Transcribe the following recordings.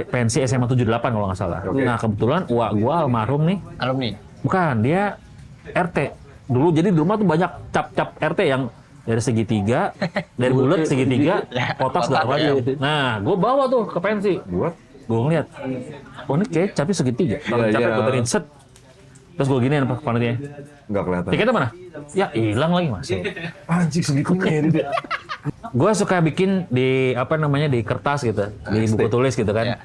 pensi SMA 78 kalau nggak salah. Oke. Nah kebetulan uak gua almarhum nih. Alumni. Bukan, dia RT. Dulu jadi di rumah tuh banyak cap-cap RT yang dari segitiga, dari bulat segitiga, kotak segala macam. Nah, gue bawa tuh ke pensi. Gue ngeliat, oh ini kayak capnya segitiga. Kalau capnya gue terin set. Terus gue giniin apa panitianya. Nggak kelihatan. Tiketnya mana? Ya hilang lagi mas. Anjing segitunya dia. Gue suka bikin di di kertas gitu, di buku tulis gitu kan.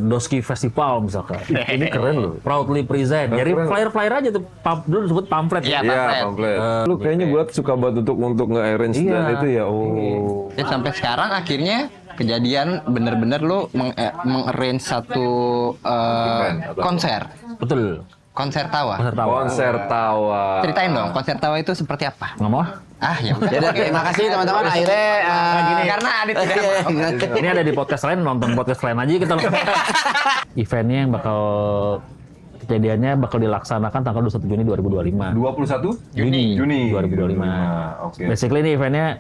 Doski Festival misalkan. Ini keren loh. Proudly present. Jadi flyer-flyer aja tuh. Dulu disebut pamflet. Iya, Pamflet. Lu kayaknya buat suka banget untuk nge-arrange dan itu ya. Oh. Dan sampai sekarang akhirnya kejadian bener-bener lu meng-arrange satu konser. Betul. Konser tawa. Konser tawa. Ceritain dong, konser tawa itu seperti apa? Nggak mau? Ah, ya udah. Jadi oke, makasih teman-teman. Akhirnya Karena Adit tidak mau. Ini ada di podcast lain, nonton podcast lain aja kita. Eventnya yang kejadiannya bakal dilaksanakan tanggal 21 Juni 2025. 21 Juni 2025. Oke. Basically ini eventnya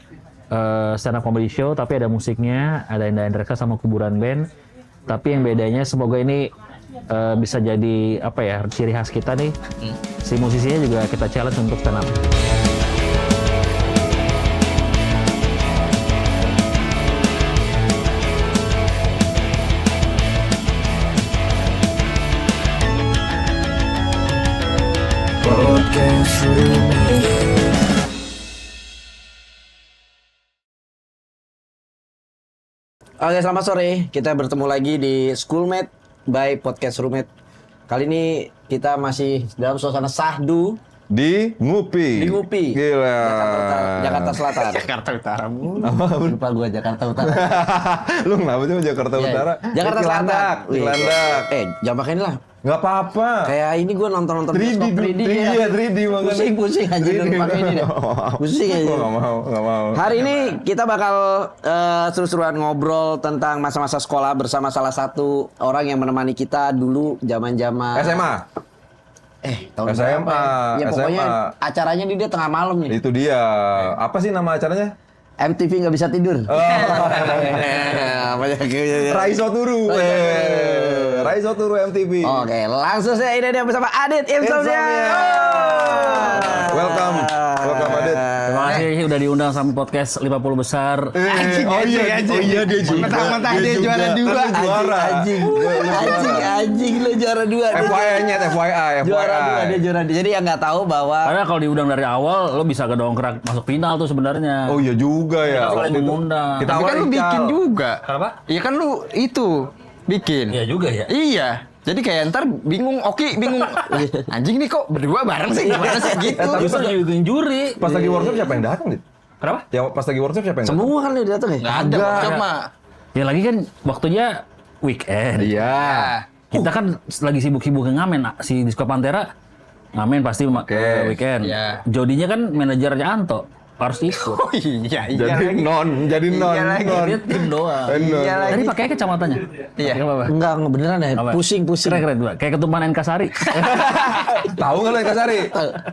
stand up comedy show, tapi ada musiknya, ada Indah Endreka sama kuburan band. Tapi yang bedanya semoga ini bisa jadi ciri khas kita nih. Si musisinya juga kita challenge untuk stand up. Oke, selamat sore. Kita bertemu lagi di Schoolmate by Podcast Roommate. Kali ini kita masih dalam suasana sahdu Di Ngupi. di Ngupi. Gila. Jakarta Selatan. Jakarta Utara. Lupa gua Jakarta Utara. Lu kenapa sih Jakarta Utara? Jakarta Selatan. Cilandak. Jangan pakai ini lah. Nggak apa-apa. Kayak ini gua nonton 3D, 3D iya 3D makanya. Pusing aja dulu pakai ini deh. Pusing aja. Gua nggak mau. Hari ini kita bakal seru-seruan ngobrol tentang masa-masa sekolah bersama salah satu orang yang menemani kita dulu zaman-zaman SMA. tahun SMA, berapa ya? Ya pokoknya SMA. acaranya dia tengah malam nih. Itu dia. Apa sih nama acaranya? MTV nggak bisa tidur. Raiso Turu. Raiso Turu MTV. Oke, langsung saya ini dia bersama Adit Insomnia. Welcome Adit. Terima kasih udah diundang sama podcast 50 besar. Oh iya dia juga. Mentang-mentang dia juara dua. Anjing lu juara dua. FYI-nya FYI. Juara dua, dia juara dua. Jadi yang nggak tahu bahwa Karena kalau diundang dari awal, lo bisa kedongkrak masuk final tuh sebenarnya. Oh iya juga ya. Kita Waktu itu mengundang. kita Tapi kan lu awalnya bikin Ical. juga. Kenapa? Iya kan lu itu bikin. Iya juga ya. Iya. Jadi kayak ntar bingung, bingung. Anjing nih kok berdua bareng sih gimana sih gitu. Tapi Justru jadi juri. Pas lagi workshop siapa yang datang, Dit? Kenapa? Ya pas lagi workshop siapa yang datang? semua kan dia datang ya. Nggak ada workshop mah. Ya lagi kan waktunya weekend. Iya. Kita kan lagi sibuk-sibuk ngamen. Si Disco Pantera ngamen pasti weekend. Iya. Jodinya kan manajernya Anto. Harus ikut. Oh iya Jadi lagi. non. Iya lagi. Dia tim doang. Iya lagi. Tadi pakai kacamatanya. Iya. Pakai apa? Enggak beneran ya. Apa? Pusing. Keren dua. Kayak ketumpan Nkasari. Tahu nggak lo Nkasari?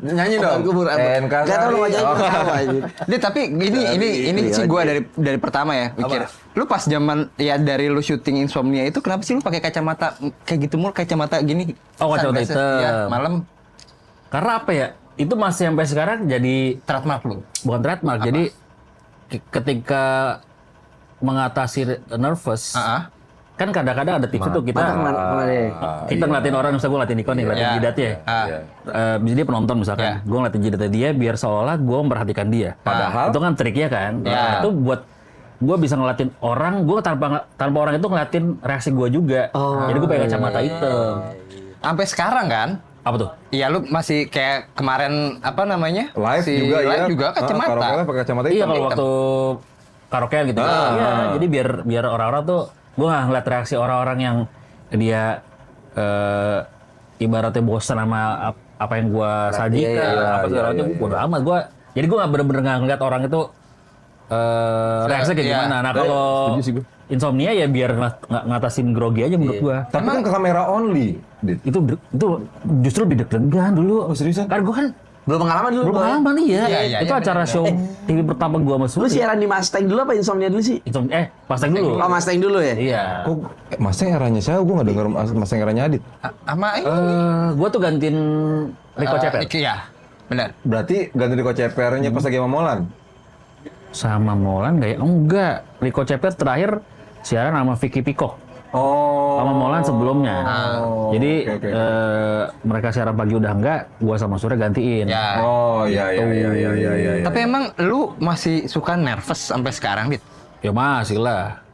Nyanyi dong. Nkasari. Enggak tahu lu wajahnya Oh. apa aja. Dia tapi ini sih gua dari pertama ya mikir. Lu pas zaman ya dari lu syuting Insomnia itu kenapa sih lu pakai kacamata kayak gitu mulu kacamata gini? Oh, kacamata Sunglasses. hitam. Iya, malam Karena apa ya? Itu masih sampai sekarang jadi trademark lu. bukan trademark. Jadi ketika mengatasi nervous, kan kadang-kadang ada tips itu kita ngeliatin orang, misalnya gue ngeliatin Niko nih, ngeliatin jidatnya. Bisa dia penonton misalkan, gue ngeliatin jidatnya dia biar seolah gue memperhatikan dia. Padahal itu kan triknya kan. Nah, itu buat gue bisa ngeliatin orang, gue tanpa orang itu ngeliatin reaksi gue juga. Jadi gue pakai kacamata hitam. Sampai sekarang kan? Apa tuh? Iya lu masih kayak kemarin apa namanya? live Si juga live ya. juga kacamata. Karaoke pakai kacamata Iya hitam. kalau waktu karaokean gitu. Iya, jadi biar orang-orang tuh gue nggak ngeliat reaksi orang-orang yang dia ibaratnya bosan sama apa yang gue sajikan, apa segala macam. Bodo amat gue. Jadi gue nggak bener-bener nggak ngeliat orang itu reaksi kayak gimana. Nah kalau Insomnia ya biar ngatasin grogi aja menurut gue. Tapi kan ke kamera only, Dit. Itu justru lebih deg-degan dulu. Oh, seriusan? Kan gue kan Belum pengalaman dulu. Belum gua. pengalaman iya. Iya, Itu iya, acara show TV pertama gua sama Lu Surya. siaran di Mustang dulu apa Insomnia dulu sih? Mustang dulu. Oh, Mustang dulu ya? Iya. Kok Mustang eranya saya, gue nggak denger Mustang eranya Adit. Sama ini. Gua tuh gantiin Rico Cepet. Iya, benar. Berarti ganti Rico CPR-nya pas lagi sama Molan. Sama Molan nggak ya? Oh, enggak. Rico Cepet terakhir siaran sama Vicky Peacock. Oh. Sama Molan sebelumnya. Jadi oke. mereka siaran pagi udah enggak, gua sama Surya gantiin. Ya. Oh iya. Tapi emang lu masih suka nervous sampai sekarang, Dit? Ya masih lah.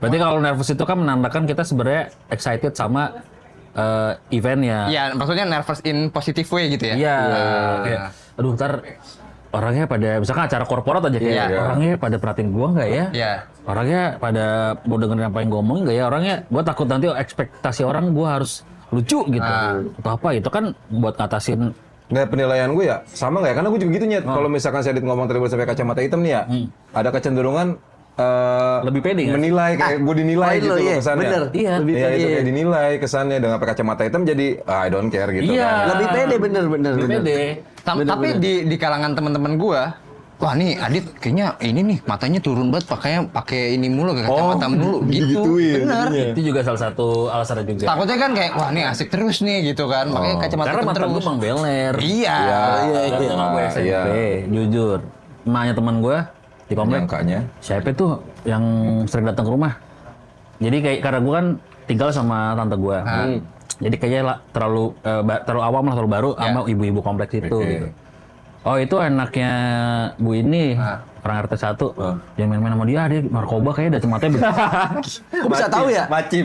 Berarti kalau nervous itu kan menandakan kita sebenarnya excited sama eventnya. Iya, maksudnya nervous in positive way gitu ya? Iya. Kayak, aduh ntar orangnya pada, misalkan acara korporat aja kayak, Iya. orangnya pada perhatiin gua nggak ya? Iya. Orangnya pada mau dengerin apa yang gua omongin nggak ya? Orangnya, gua takut nanti ekspektasi orang gua harus lucu gitu. Atau apa itu kan buat ngatasin. Nggak, penilaian gue ya sama nggak ya? Karena gue juga gitu Nyet. Kalau misalkan saya ngomong tadi sampai kacamata hitam nih ya, ada kecenderungan Lebih pede nggak? menilai kayak gue dinilai Oh, gitu iya, loh kesannya. bener. Iya. Lebih Iya, pede. itu kayak dinilai kesannya dengan pakai kacamata hitam jadi I don't care gitu Iya. kan. Lebih pede bener. Lebih pede. Tapi di kalangan teman-teman gua, wah nih Adit kayaknya ini nih matanya turun banget pakai ini mulu kayak kacamata mulu gitu. digituin Bener. jadinya. Itu juga salah satu alasannya juga. Takutnya kan kayak wah nih asik terus nih gitu kan, pakai kacamata Karena hitam mantan gue terus. Bang Belner. Iya. Dari teman gue SMP, jujur. Emaknya teman gue di komplek. Nyangkanya. Siapa tuh yang sering datang ke rumah? Jadi kayak karena gue kan tinggal sama tante gue. Jadi kayaknya terlalu awam lah, terlalu baru sama ibu-ibu kompleks itu. Oke. Gitu. Oh itu anaknya Bu ini, orang RT 1. Dia main-main sama dia narkoba kayaknya ada matanya besar. Kok bisa tahu ya? Macim.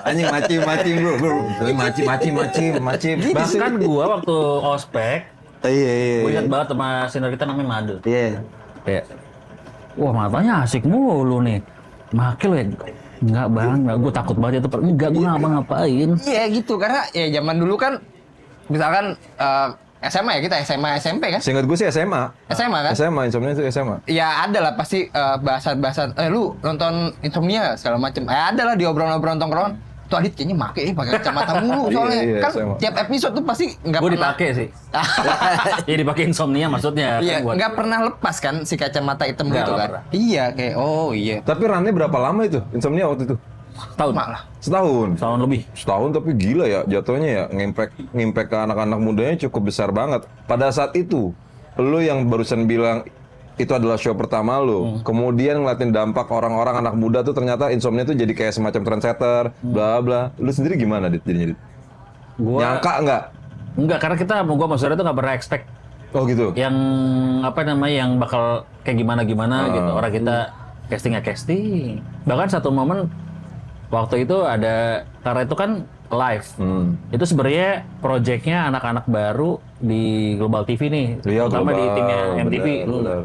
Anjing macim bro. Macim. Bahkan gue waktu ospek, Iya. gue ingat banget sama senior kita namanya Madu. Iya. Kayak, wah matanya asik mulu nih. Makil ya? Enggak bang, gue takut banget itu. Enggak, gue ngapa-ngapain. Iya gitu karena ya zaman dulu kan misalkan SMA ya kita SMA SMP kan? Seingat gue sih SMA. SMA kan? SMA, Insomnia itu SMA. Ya ada lah pasti bahasan-bahasan lu nonton Insomnia segala macem. Ada lah di obrolan-obrolan tongkrongan. Tuh Adit kayaknya pakai kacamata mulu soalnya. Iya, Kan SMA. tiap episode tuh pasti nggak Gue pernah. dipakai sih. Ya dipakai insomnia maksudnya. Iya, Kan buat- nggak pernah lepas kan si kacamata hitam Nggak itu kan? pernah. Iya, kayak oh iya. Tapi runnya berapa lama itu? Insomnia waktu itu? Tahun. Malah. Setahun. Tahun lebih. Setahun tapi gila ya jatuhnya ya, ngimpact ke anak-anak mudanya cukup besar banget. Pada saat itu, lu yang barusan bilang itu adalah show pertama lu, kemudian ngeliatin dampak orang-orang anak muda tuh ternyata Insomnia tuh jadi kayak semacam trendsetter, bla bla. Lu sendiri gimana Dit jadinya Dit? Gua Nyangka nggak? enggak, karena kita gue sama Surya tuh nggak pernah expect Oh gitu. yang apa namanya yang bakal kayak gimana gitu. Orang kita casting. Bahkan satu momen waktu itu ada, karena itu kan live. Itu sebenarnya proyeknya anak-anak baru di Global TV nih, Iya, terutama di global, timnya MTV. bener.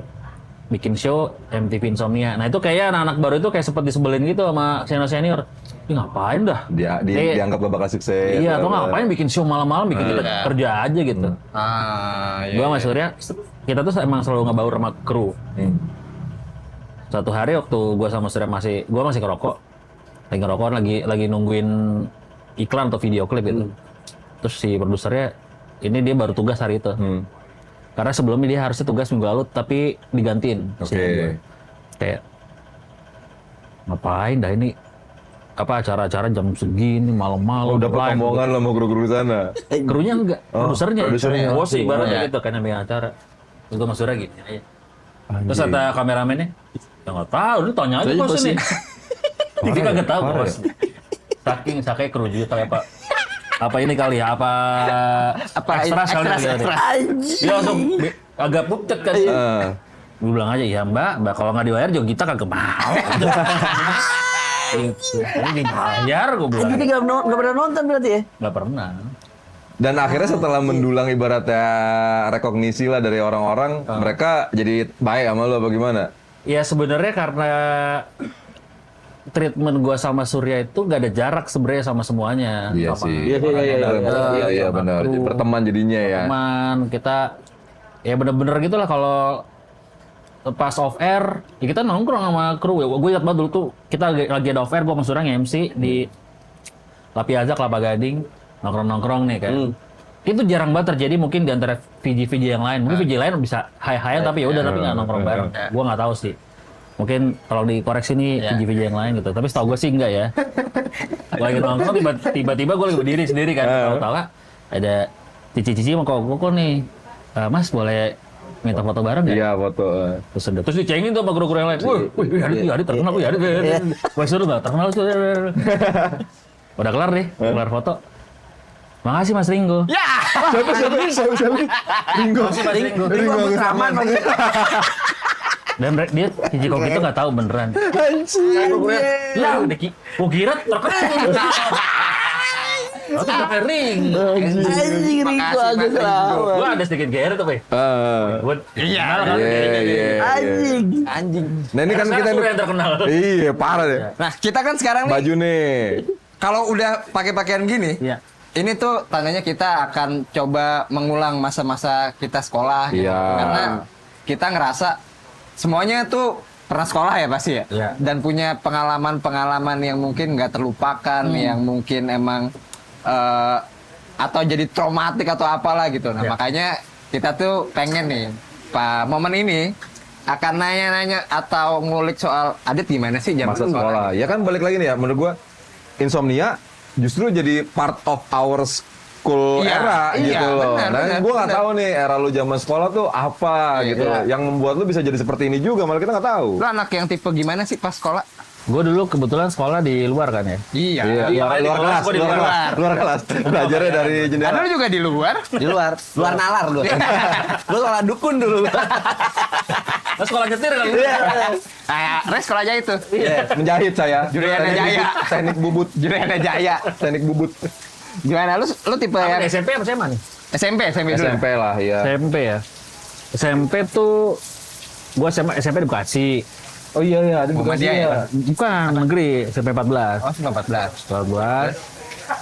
Bikin show MTV Insomnia. Nah itu kayak anak-anak baru itu kayak sempet disebelin gitu sama senior. Ini ngapain dah? Dianggap gak bakal sukses. Iya, atau bla, bla. ngapain bikin show malam-malam, bikin kita kerja aja gitu. Iya. Gua sama Surya, kita tuh emang selalu ngebaur sama kru. Satu hari waktu gua sama Surya gua masih ngerokok. Lagi ngerokok, lagi nungguin iklan atau video klip gitu. Terus si produsernya, ini dia baru tugas hari itu. Karena sebelumnya dia harusnya tugas minggu lalu, tapi digantiin. Oke. Kayak, ngapain dah ini? Apa acara-acara jam segini, malam-malam. Udah live, pertemuan lah mau kru-kru sana. Krunya enggak, produsernya. produsernya. Bos sih, ibaratnya Iya. gitu kan yang bikin acara. Terus gue sama Surya gini aja. Terus kata kameramennya, ya nggak tahu, lu tanya aja bos ini. Dia kagak tahu bos. Saking kru juga kali apa ini kali ya, apa ekstra sekali kali ya. Dia langsung agak pucet kan. Gue bilang aja, ya mbak kalau nggak dibayar juga kita kagak mau. Ini dibayar gue bilang. Jadi nggak pernah nonton berarti ya? Nggak pernah. Dan akhirnya setelah mendulang ibaratnya rekognisi lah dari orang-orang, mereka jadi baik sama lo apa gimana? Ya sebenarnya karena treatment gua sama Surya itu gak ada jarak sebenarnya sama semuanya. Iya Sama sih. Iya. Iya benar. kru, Berteman jadinya ya. teman kita ya bener-bener gitulah. Kalau pas off air ya kita nongkrong sama kru. Gue ingat banget dulu tuh kita lagi ada off air, gua sama Surya nge-MC di La Piazza Kelapa Gading, nongkrong nih kan. itu jarang banget terjadi mungkin di antara VJ yang lain. Mungkin VJ lain bisa hai-haian tapi ya udah tapi nggak nongkrong bareng. Gua nggak tahu sih. Mungkin kalau dikoreksi nih VJ yang lain gitu. Tapi setahu gue sih enggak ya. Gue lagi nongkrong tiba-tiba gue lagi berdiri sendiri kan. Tahu-tahu ada cici-cici mau kok nih. Mas boleh minta foto bareng ya? Iya, foto. Terus dicengin tuh sama guru-guru yang lain. Wih, Yadit terkenal, Yadit. Gue suruh nggak terkenal tuh. Udah kelar deh, kelar foto. Makasih Mas Ringo. Ya. Siapa? Ringo. Ringo Aman lagi. Dan dia Cici Koki itu nggak tahu beneran. Anjing. Ya udah gua kira terkenal. Itu sampai ring. Anjing Ringo agak salah. Gua ada sedikit GR tuh, Pak. Gua Iya. Anjing. Nah ini kan kita yang terkenal. Iya, parah deh. Nah, kita kan sekarang nih Baju nih. kalau udah pakai pakaian gini, Iya. ini tuh tandanya kita akan coba mengulang masa-masa kita sekolah gitu. Iya. Karena kita ngerasa semuanya tuh pernah sekolah ya pasti ya. Iya. Dan punya pengalaman-pengalaman yang mungkin nggak terlupakan, yang mungkin emang atau jadi traumatik atau apalah gitu. Nah, Iya. makanya kita tuh pengen nih momen ini akan nanya-nanya atau ngulik soal Adit gimana sih zaman Masa sekolah. Ya kan balik lagi nih ya, menurut gua insomnia justru jadi part of our school Iya, era iya, gitu loh. benar, Gua nggak benar. tahu nih era lu zaman sekolah tuh apa Iya, gitu loh. Yang membuat lu bisa jadi seperti ini juga, malah kita nggak tahu. Lu anak yang tipe gimana sih pas sekolah? Gue dulu kebetulan sekolah di luar kan ya. Iya. Luar kelas. Belajarnya dari Ada jendela. lu juga di luar? Di luar nalar lu. Lu salah dukun dulu. Nah, sekolah nyetir kan lu. Res sekolah aja itu. Menjahit saya. Juriyana Jaya. Teknik bubut. Juriyana Jaya. Teknik bubut. Gimana lu tipe yang SMP apa SMA nih? SMP dulu. SMP lah ya. SMP ya. SMP tuh gua SMP di Bekasi. Oh iya, ada Muhammadiyah ya? Bukan negeri, SMP 14. Oh, 14. 14.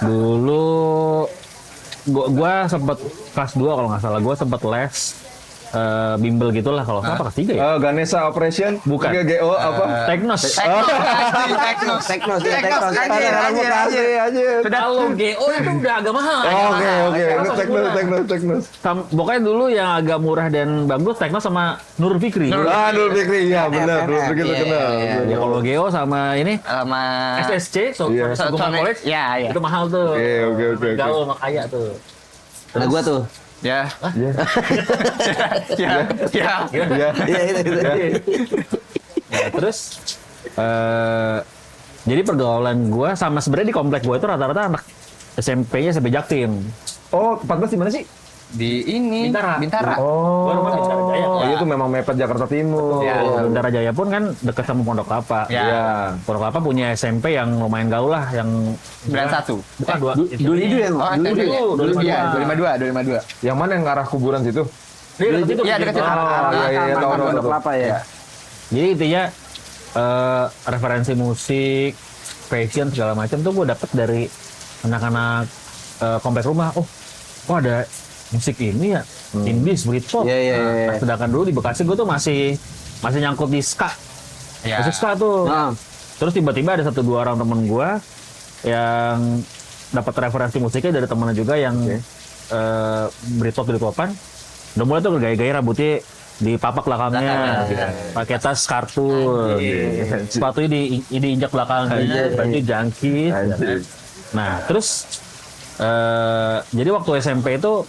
Dulu gua sempet kelas 2 kalau nggak salah, gua sempet les bimbel gitulah kalau nggak apa kelas 3 ya. Ganesha Operation? Bukan. GGO apa? Teknos. Teknos. Anjir. Kalau GO itu udah agak mahal. Oke. Ini Teknos. Pokoknya dulu yang agak murah dan bagus Teknos sama Nur Fikri. Nur Fikri, iya benar. Nur Fikri terkenal. Ya kalau GO sama ini Sama SSC, Iya. Sukuman College, Ya. itu mahal tuh. Oke. Gaul sama kaya tuh. Nah gua tuh. Ya. Iya. Ya. Iya itu. Ya, terus jadi pergaulan gua sama sebenarnya di komplek gua itu rata-rata anak SMP-nya SMP Jaktim. Oh, 14 di mana sih? Di ini Bintara. Oh. Gua rumah di Bintara Jaya. Oh, itu memang mepet Jakarta Timur. Ya, Bintara Jaya pun kan dekat sama Pondok Kelapa. Ya. Iya. Pondok Kelapa punya SMP yang lumayan gaul lah, yang 91. bukan dua. Dulu itu yang Oh, dulu SMP. itu. dulu. Iya, 252. Yang mana yang ke arah kuburan situ? Iya, dekat situ. Iya, tahu. Pondok Kelapa ya. Jadi intinya referensi musik, fashion segala macam tuh gue dapet dari anak-anak komplek rumah. Oh ada musik ini ya, indies, Britpop. Iya. Nah, sedangkan dulu di Bekasi gue tuh masih nyangkut di ska. Iya. Musik ska tuh. Nah. Terus tiba-tiba ada 1-2 orang temen gue yang dapat referensi musiknya dari temennya juga yang Britpopan. Udah mulai tuh gaya-gaya rambutnya dipapak belakangnya, pakai tas kartun, sepatunya diinjak belakangnya, baju jangkit. Nah terus jadi waktu SMP itu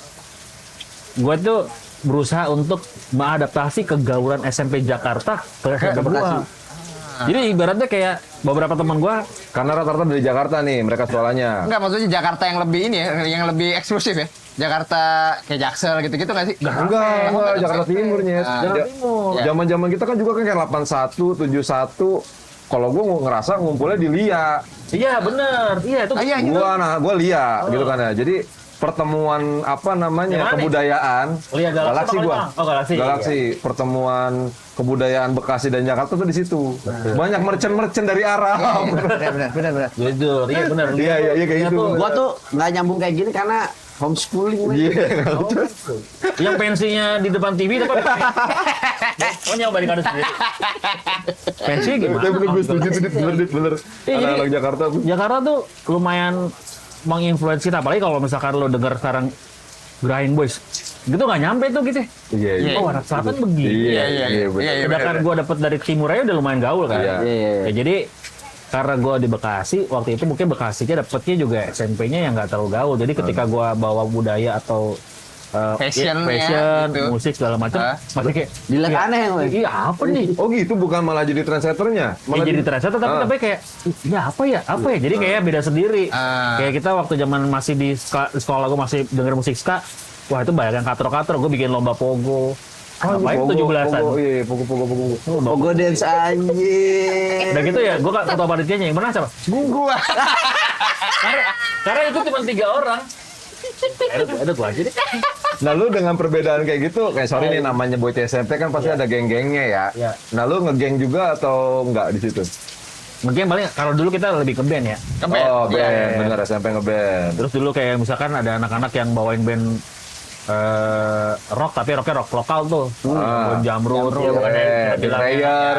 gue tuh berusaha untuk mengadaptasi kegaulan SMP Jakarta ke SMP gua. Jadi ibaratnya kayak beberapa teman gue Karena rata-rata dari Jakarta nih mereka sekolahnya. Enggak, maksudnya Jakarta yang lebih ini ya, yang lebih eksklusif ya. Jakarta kayak Jaksel gitu-gitu nggak sih? Enggak, Jakarta Timurnya. Jakarta Timur. Ya. Zaman-zaman kita kan juga kan kayak 81, 71. Kalau gue ngerasa ngumpulnya di LIA. Iya bener, iya itu. Iya, gitu. Gua LIA gitu kan ya. Jadi pertemuan apa namanya Yang mana nih? kebudayaan. LIA Galaksi apa gua. Kalimantan? Oh, Galaksi. Pertemuan kebudayaan Bekasi dan Jakarta tuh di situ. Banyak merchant-merchant dari Arab. Benar. Jujur, iya bener. Iya kayak gitu. Gua tuh nggak nyambung kayak gini karena homeschooling. Iya. Yang pensinya di depan TV tapi oh nyoba di kardus sendiri. Pensinya gimana? Tapi bener gue setuju tuh bener. Iya, jadi- Anak-anak Jakarta tuh. Jakarta tuh lumayan menginfluensi kita, apalagi kalau misalkan lo dengar sekarang Grind Boys. Gitu nggak nyampe tuh gitu. Iya. Oh, anak selatan begini. Iya. bener. Sedangkan gue dapet dari timur aja udah lumayan gaul kan. Iya. Ya, jadi karena gue di Bekasi, waktu itu mungkin Bekasinya dapetnya juga SMP-nya yang nggak terlalu gaul. Jadi ketika gue bawa budaya atau Fashion, gitu. musik segala macam, masih kayak Dilihat iya, aneh, Boy. Iya apa nih? Oh gitu, bukan malah jadi trendsetternya? Ya, Malah jadi trendsetter tapi kayak ini apa ya? Jadi kayak beda sendiri. Kayak kita waktu zaman masih di sekolah gue masih denger musik ska. Wah itu banyak yang katro-katro, gue bikin lomba pogo. Ngapain 17-an? Pogo. Pogo dance anjing. Udah gitu ya, gue ketua panitianya yang menang siapa? Gua. Karena itu cuma 3 orang. Ada gue aja deh. Nah lu dengan perbedaan kayak gitu, kayak sorry nih namanya bocah SMP kan pasti ada geng-gengnya ya. Iya. Nah lu ngegeng juga atau enggak di situ? Mungkin paling kalau dulu kita lebih ke band ya. Oh band, bener SMP ngeband. Terus dulu kayak misalkan ada anak-anak yang bawain band rock tapi rocknya rock lokal tuh. Jamrut, ya bukan The Prayer.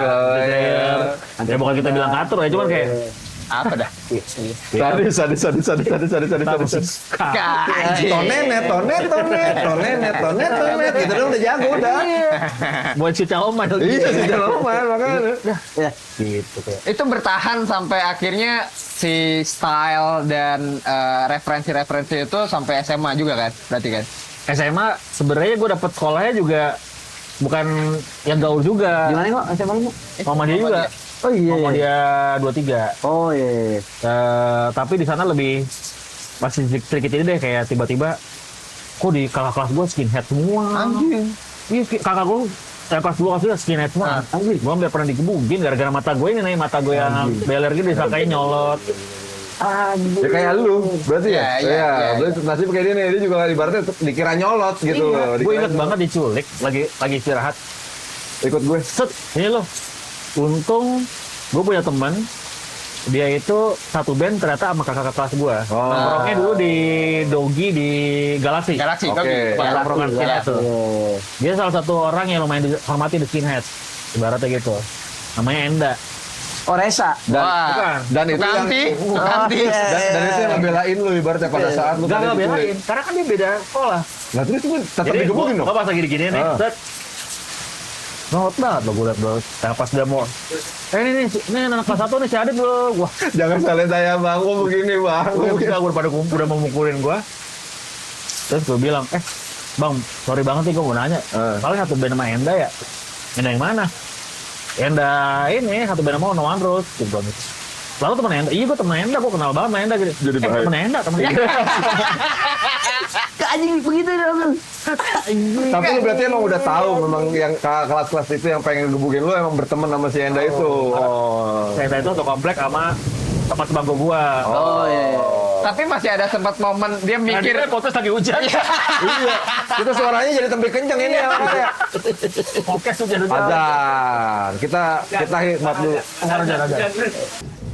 Ya bukan kita bilang katur ya, cuman kayak Apa dah? Sadis. Tonenet. Gitu dong udah jago udah. buat si Caoman. Iya sih jalan makanya. Ya. Gitu kayak. Itu bertahan sampai akhirnya si style dan referensi-referensi itu sampai SMA juga kan? Berarti kan? SMA sebenarnya gue dapet sekolahnya juga bukan yang gaul juga. Gimana kok SMA lu? Muhammadiyah juga. Oh iya. Muhammadiyah 23. Oh iya. Tapi di sana lebih masih sedikit ini deh kayak tiba-tiba kok di kakak kelas gue skinhead semua. Anjing. Iya kakak gue kelas 2 kelas 3 skinhead semua. Anjing, gue nggak pernah digebukin gara-gara mata gue ini nih mata gue yang beler gitu disangkain nyolot. Ya kayak lu, berarti ya? Iya. Berarti nasib kayak dia nih, dia juga ibaratnya dikira nyolot gitu loh. Gue inget banget diculik lagi istirahat. Ikut gue. Set, ini loh. Untung gue punya teman dia itu satu band ternyata sama kakak kelas gue. Nongkrongnya dulu di Dogi di Galaxy. Galaxy. Oke. Nongkrongan skinhead tuh. Dia salah satu orang yang lumayan dihormati di skinhead. Ibaratnya gitu. Namanya Enda. Oh Resa. Dan itu yang dan itu yang ngebelain lu ibaratnya pada saat lu Gak tadi belain, diculik. karena kan dia beda sekolah. Nah terus lu tetap Jadi digebukin dong. gue pas lagi diginiin nih, set. Ngot banget lo gue liat lo. Nah, pas dia mau, ini anak kelas 1 nih si Adit lo. Wah, Jangan salin saya bang, gua begini bang. gue pada kumpul udah mau mukulin gue. Terus gue bilang, bang, sorry banget nih gue mau nanya. Paling satu band sama Enda ya? Enda yang mana? Enda ini satu band sama No One Rose. Gue bilang gitu. Lalu temen Enda, iya gue temen Enda, gue kenal banget sama Enda gitu. Jadi baik. Temen Enda. Anjing begitu dong. Tapi lu berarti emang udah tahu memang yang kelas-kelas itu yang pengen gebukin lu emang berteman sama si Enda itu. Enda itu satu komplek sama tempat sebangku gua. Oh iya. Tapi masih ada sempat momen dia mikir Mikir potes lagi hujan. Iya. Itu suaranya jadi tembik kenceng ini ya. Podcast hujan-hujan. Azan. Kita hikmat dulu.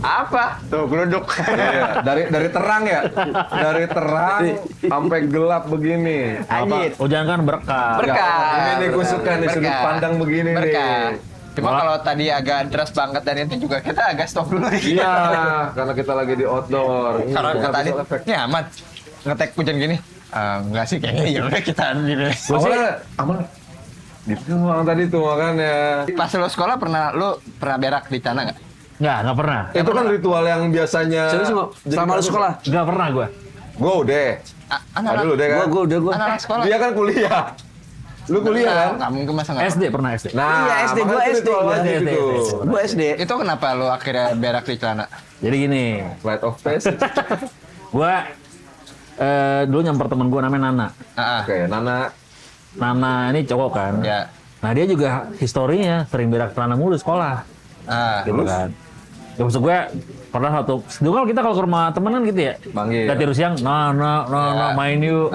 apa? Tuh, geluduk. Iya, dari terang ya. Dari terang sampai gelap begini. Anjir. Hujan kan berkah. Berkah. Ini gue suka nih sudut Berkah. pandang begini Berkah. nih. Cuma kalau tadi agak deras banget dan itu juga kita agak stop dulu nih. Iya, karena kita lagi di outdoor. Kalau Nggak tadi bisa efek. nyaman ngetek hujan gini. Enggak sih kayaknya ya udah kita gini. Awalnya aman. Gitu orang tadi tuh makanya. Pas lo sekolah lu pernah berak di tanah nggak? Nggak pernah. Itu kan ritual yang biasanya. Serius nggak? Selama lu sekolah? Nggak pernah gua. Gue udah. Anak Dulu deh kan. Gua. anak sekolah. Dia kan kuliah. Lu kuliah kan? Nggak mungkin masa nggak. SD pernah SD. Nah, Iya, SD, makanya gua itu SD, ritual gua wajib SD. itu. Gua SD. Itu kenapa lu akhirnya berak di celana? Jadi gini, Flight of passage. gua dulu nyamper temen gua namanya Nana. Oke, Nana. Nana ini cowok kan. Ya. Nah dia juga historinya sering berak celana mulu di sekolah. Gitu kan. Ya maksud gue pernah dulu kan kita kalau ke rumah temen kan gitu ya. Manggil. Kita tidur siang, nah, main yuk.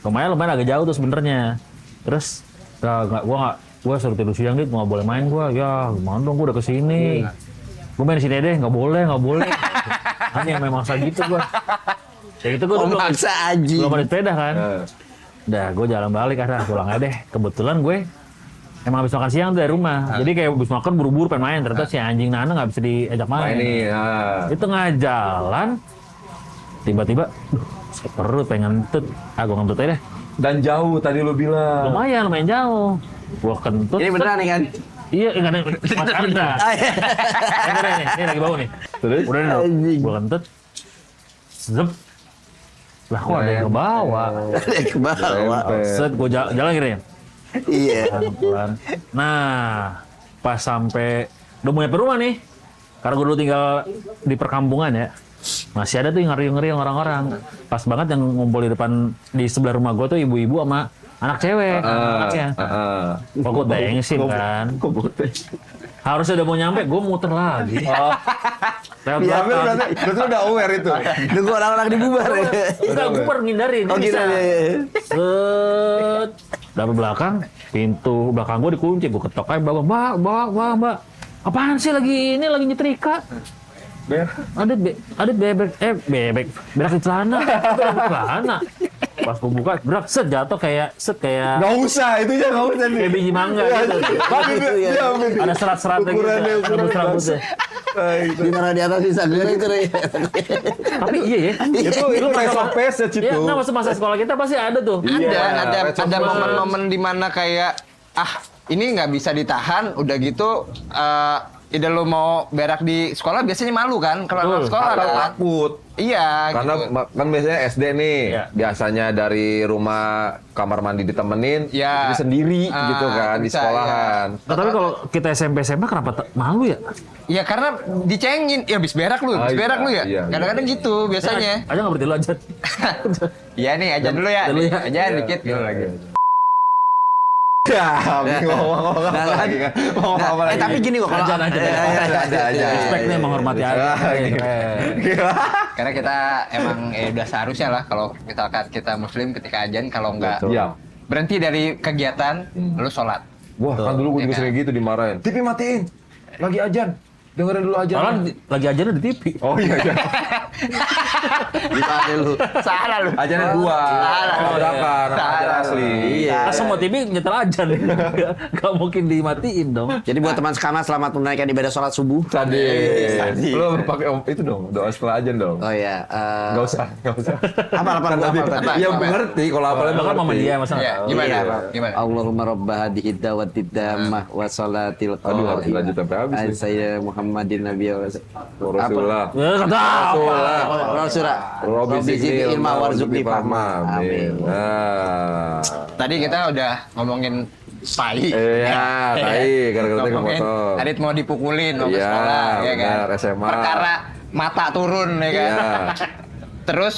Lumayan agak jauh tuh sebenarnya. Terus gue suruh tidur siang gitu, nggak boleh main gue. Ya gimana dong, gue udah kesini. Gue main di sini deh, nggak boleh. Kan yang memang gitu gue. Ya gitu gue dulu. Maksa aji. Belum ada sepeda kan. Udah, gue jalan balik pulang aja deh. Kebetulan gue emang habis makan siang tuh dari rumah. Jadi kayak habis makan buru-buru pengen main. Ternyata si anjing Nana nggak bisa diajak main. Ini ya. Di tengah jalan, tiba-tiba, sakit perut pengen ngentut. Ah, gue ngentut aja deh. Dan jauh tadi lu bilang. Lumayan jauh. Gue kentut. Ini beneran nih kan? Iya, enggak ada. Mas Andra. Ini lagi bau nih. Terus? Udah nih, gue kentut. Zep. Lah kok ada yang ke bawah? Ke bawah. Set, gue jalan gini ya. Iya. Pelan-pelan. Nah, pas sampai udah mulai rumah nih. Karena gue dulu tinggal di perkampungan ya. Masih ada tuh yang ngeri-ngeri orang-orang. Pas banget yang ngumpul di sebelah rumah gue tuh ibu-ibu sama anak cewek. Anaknya. Kok gue tengsin kan. Harusnya udah mau nyampe, gue muter lagi. Lewat Iya, belakang. berarti udah aware itu. Nunggu orang-orang dibubar ya. Enggak, gue baru ngindarin. Oh gitu ya. Set. Dari belakang, pintu belakang gue dikunci. Gue ketok aja, mbak. Apaan sih lagi nyetrika? Ada bebek berak di celana. Pas gue buka, berak set jatuh kayak Nggak usah, itu ya nggak usah nih. kayak biji mangga gitu. Ada serat-seratnya gitu. Ada rambutnya. Di mana di atas bisa gue itu deh. Tapi iya ya. Itu message Iya, itu. nggak masa sekolah kita pasti ada tuh. Ada momen-momen di mana kayak ini nggak bisa ditahan, udah gitu ide lo mau berak di sekolah biasanya malu kan kalau anak sekolah Atau kan? takut. Iya Karena gitu. kan biasanya SD nih, Iya. biasanya dari rumah kamar mandi ditemenin, Ya. jadi sendiri gitu kan di bisa, sekolahan. Nah, tapi kalau kita SMP SMA kenapa malu ya? Ya karena dicengin, ya habis berak lu, habis Ah, berak lu ya. iya. Kadang-kadang gitu biasanya. Aja nggak berarti lo aja. Iya nih, aja dulu ya. Dulu ya. Aja dikit dulu lagi. Ya, ngomong apa lagi kan? Ngomong apa lagi? Tapi gini kok kalau aja. Respectnya menghormati aja. Karena kita emang udah seharusnya lah kalau misalkan kita muslim ketika ajan kalau nggak Iya. berhenti dari kegiatan, lu sholat. Wah, kan dulu gue juga Iya sering gitu dimarahin. TV matiin. Lagi ajan. Dengerin dulu ajan. Orang lagi aja di TV. Oh iya. Gimana lu? Salah lu. Ajannya dua. Salah. Ledakan, ajan Salah. asli. Iya. Nah, semua TV nyetel aja nih. Gak mungkin dimatiin dong. Jadi buat teman sekalian selamat menunaikan ibadah sholat subuh. Tadi. Lu pakai itu dong, doa setelah ajan dong. Oh iya. Enggak usah. Apa tadi? Ya ngerti kalau apalnya Bahkan mama dia masa Iya, nggak tahu. gimana? Iya. Gimana? Allahumma rabba hadhihi da'wati tammah wa salatil Aduh, harus lanjut sampai habis nih. Saya Muhammadin Nabi wa Rasulullah. Ya, kata apa? Rasulullah. Robi zidni ilma warzuqni fahma. Amin. Nah. Tadi kita udah ngomongin tai. Iya, tai, gara-gara tadi Ngomongin motor. Adit mau dipukulin mau ke Iya, sekolah, ya kan? benar, SMA. Perkara mata turun, ya kan? Iya. Terus